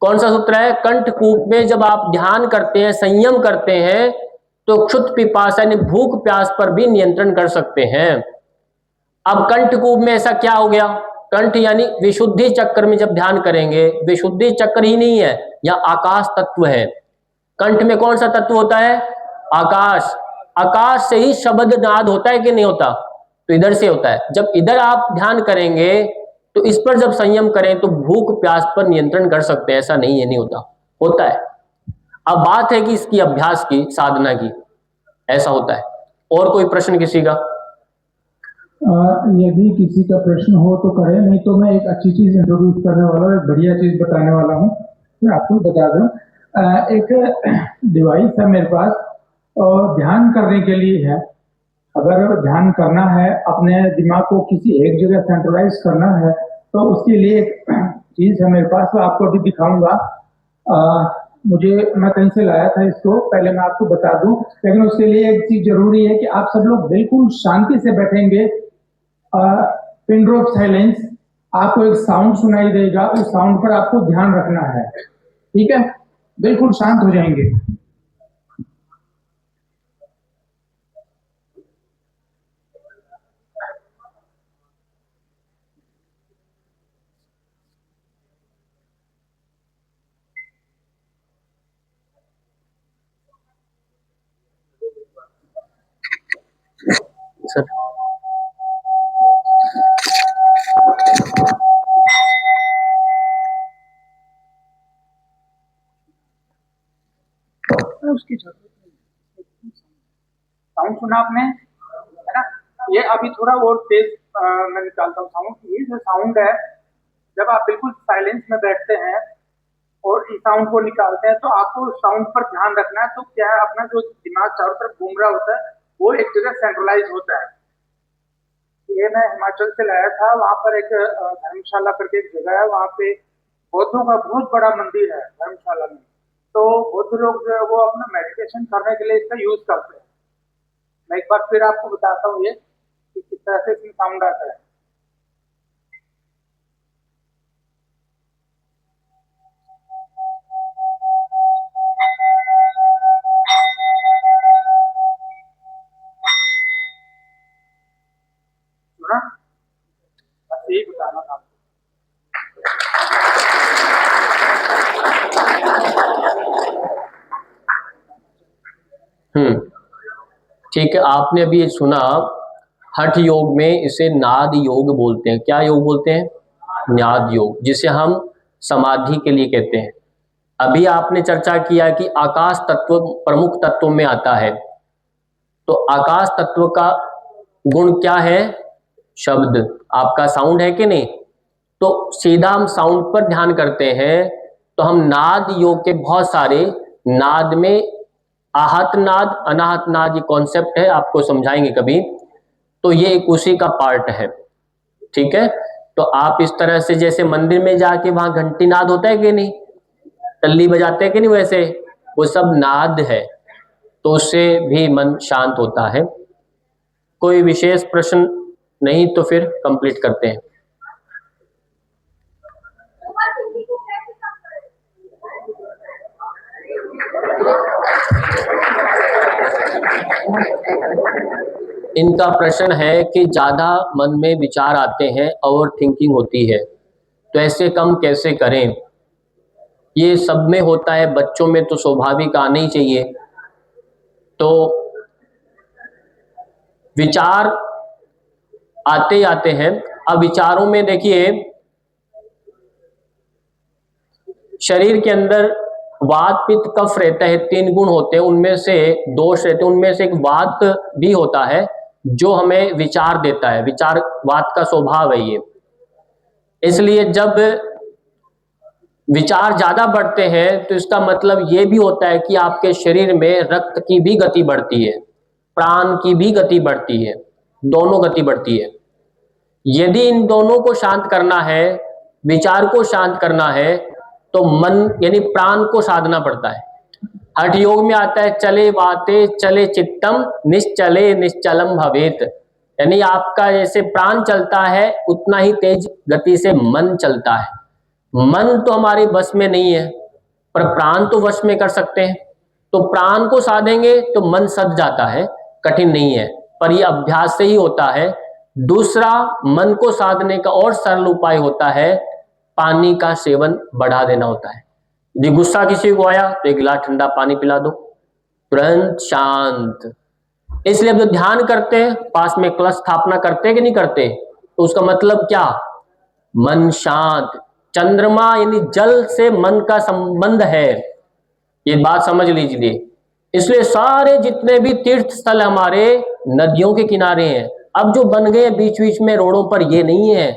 कौन सा सूत्र है? कंठकूप में जब आप ध्यान करते हैं, संयम करते हैं, तो क्षुत पिपासा यानी भूख प्यास पर भी नियंत्रण कर सकते हैं। अब कंठकूप में ऐसा क्या हो गया? कंठ यानी विशुद्धि चक्र में जब ध्यान करेंगे, विशुद्धि चक्र ही नहीं है, यह आकाश तत्व है। कंठ में कौन सा तत्व होता है? आकाश। आकाश से ही शब्द नाद होता है कि नहीं होता? तो इधर से होता है। जब इधर आप ध्यान करेंगे तो इस पर जब संयम करें तो भूख प्यास पर नियंत्रण कर सकते हैं। ऐसा नहीं है नहीं होता, होता है। अब बात है कि इसकी अभ्यास की, साधना की, ऐसा होता है। और कोई प्रश्न किसी का? यदि किसी का प्रश्न हो तो करें, नहीं तो मैं एक अच्छी चीज इंट्रोड्यूस करने वाला हूँ, एक बढ़िया चीज बताने वाला हूँ, मैं आपको बता दूं। एक डिवाइस है मेरे पास और ध्यान करने के लिए है। अगर ध्यान करना है, अपने दिमाग को किसी एक जगह सेंट्रलाइज करना है, तो उसके लिए एक चीज है मेरे पास, वो आपको अभी दिखाऊंगा। मैं कहीं से लाया था इसको, पहले मैं आपको बता दूं, लेकिन उसके लिए एक चीज जरूरी है कि आप सब लोग बिल्कुल शांति से बैठेंगे। पिन ड्रॉप साइलेंस, आपको एक साउंड सुनाई देगा, उस साउंड पर आपको ध्यान रखना है, ठीक है? बिल्कुल शांत हो जाएंगे। सर उसकी साउंड सुना आपने, है ना? ये अभी थोड़ा और तेज मैं निकालता हूँ साउंड। ये जो साउंड है, जब आप बिल्कुल साइलेंस में बैठते हैं और इस साउंड को निकालते हैं, तो आपको साउंड पर ध्यान रखना है। तो क्या है, अपना जो दिमाग चारों तरफ घूम रहा होता है वो एक जगह सेंट्रलाइज होता है। ये मैं हिमाचल से लाया था, वहां पर एक धर्मशाला करके एक जगह है, वहां पे बौद्धों का बहुत बड़ा मंदिर है धर्मशाला में। तो बौद्ध लोग जो है वो अपना मेडिटेशन करने के लिए इसका यूज करते हैं। मैं एक बार फिर आपको बताता हूँ ये कि किस तरह से इसमें साउंड आता है। सुना? बस यही बताना था आपको। ठीक है, आपने अभी सुना। हठ योग में इसे नाद योग बोलते हैं। क्या योग बोलते हैं? नाद योग, जिसे हम समाधि के लिए कहते हैं। अभी आपने चर्चा किया कि आकाश तत्व प्रमुख तत्वों में आता है। तो आकाश तत्व का गुण क्या है? शब्द। आपका साउंड है कि नहीं? तो सीधा हम साउंड पर ध्यान करते हैं। तो हम नाद योग के बहुत सारे नाद में आहत नाद, अनाहत नाद, ये कॉन्सेप्ट है, आपको समझाएंगे कभी। तो ये एक उसी का पार्ट है, ठीक है? तो आप इस तरह से जैसे मंदिर में जाके वहां घंटी नाद होता है कि नहीं, टल्ली बजाते हैं कि नहीं, वैसे वो सब नाद है। तो उससे भी मन शांत होता है। कोई विशेष प्रश्न नहीं तो फिर कंप्लीट करते हैं। इनका प्रश्न है कि ज्यादा मन में विचार आते हैं, ओवर थिंकिंग होती है, तो ऐसे कम कैसे करें? ये सब में होता है, बच्चों में तो स्वाभाविक आना ही चाहिए। तो विचार आते ही आते हैं। अब विचारों में देखिए, शरीर के अंदर वात पित्त कफ रहता है, 3 गुण होते हैं, उनमें से दोष रहते हैं, उनमें से एक वात भी होता है जो हमें विचार देता है। विचार वात का स्वभाव है ये। इसलिए जब विचार ज्यादा बढ़ते हैं तो इसका मतलब ये भी होता है कि आपके शरीर में रक्त की भी गति बढ़ती है, प्राण की भी गति बढ़ती है, दोनों गति बढ़ती है। यदि इन दोनों को शांत करना है, विचार को शांत करना है, तो मन यानी प्राण को साधना पड़ता है। हठ योग में आता है चले वाते चले चित्तम निश्चले निश्चलम भवेत, यानी आपका जैसे प्राण चलता है उतना ही तेज गति से मन चलता है। मन तो हमारे बस में नहीं है, पर प्राण तो वश में कर सकते हैं। तो प्राण को साधेंगे तो मन सध जाता है, कठिन नहीं है, पर यह अभ्यास से ही होता है। दूसरा, मन को साधने का और सरल उपाय होता है, पानी का सेवन बढ़ा देना होता है। यदि गुस्सा किसी को आया तो 1 गिलास ठंडा पानी पिला दो, तुरंत शांत। इसलिए अब जो ध्यान करते हैं, पास में कलश स्थापना करते हैं कि नहीं करते, तो उसका मतलब क्या, मन शांत। चंद्रमा यानी जल से मन का संबंध है, ये बात समझ लीजिए। इसलिए सारे जितने भी तीर्थ स्थल हमारे नदियों के किनारे हैं। अब जो बन गए बीच बीच में रोडों पर, ये नहीं है,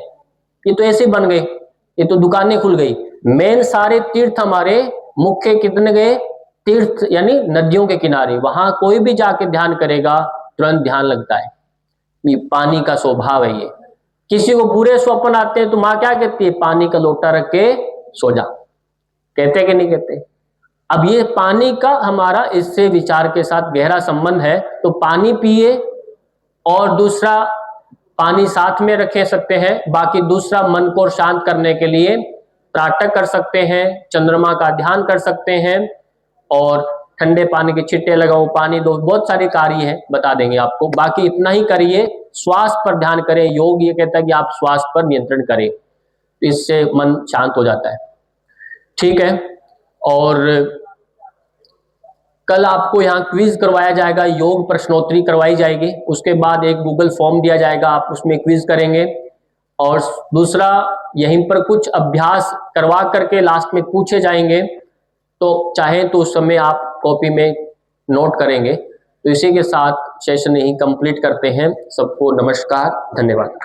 ये तो ऐसे बन गए, ये तो दुकानें खुल गई। मेन सारे तीर्थ हमारे मुख्य कितने गए, तीर्थ यानी नदियों के किनारे। वहां कोई भी जाके ध्यान करेगा तुरंत ध्यान लगता है। ये पानी का स्वभाव है ये। किसी को बुरे स्वप्न आते हैं तो माँ क्या कहती है, पानी का लोटा रख के सो जा, कहते कि नहीं कहते। अब ये पानी का हमारा इससे विचार के साथ गहरा संबंध है। तो पानी पिए, और दूसरा पानी साथ में रखे सकते हैं। बाकी दूसरा, मन को शांत करने के लिए प्रातः कर सकते हैं, चंद्रमा का ध्यान कर सकते हैं, और ठंडे पानी के छिट्टे लगाओ, पानी दो, बहुत सारे कार्य हैं, बता देंगे आपको। बाकी इतना ही करिए, श्वास पर ध्यान करें। योग ये कहता है कि आप श्वास पर नियंत्रण करें, इससे मन शांत हो जाता है। ठीक है, और कल आपको यहाँ क्विज करवाया जाएगा, योग प्रश्नोत्तरी करवाई जाएगी। उसके बाद एक गूगल फॉर्म दिया जाएगा, आप उसमें क्विज करेंगे। और दूसरा, यहीं पर कुछ अभ्यास करवा करके लास्ट में पूछे जाएंगे, तो चाहे तो उस समय आप कॉपी में नोट करेंगे। तो इसी के साथ सेशन यहीं कंप्लीट करते हैं। सबको नमस्कार, धन्यवाद।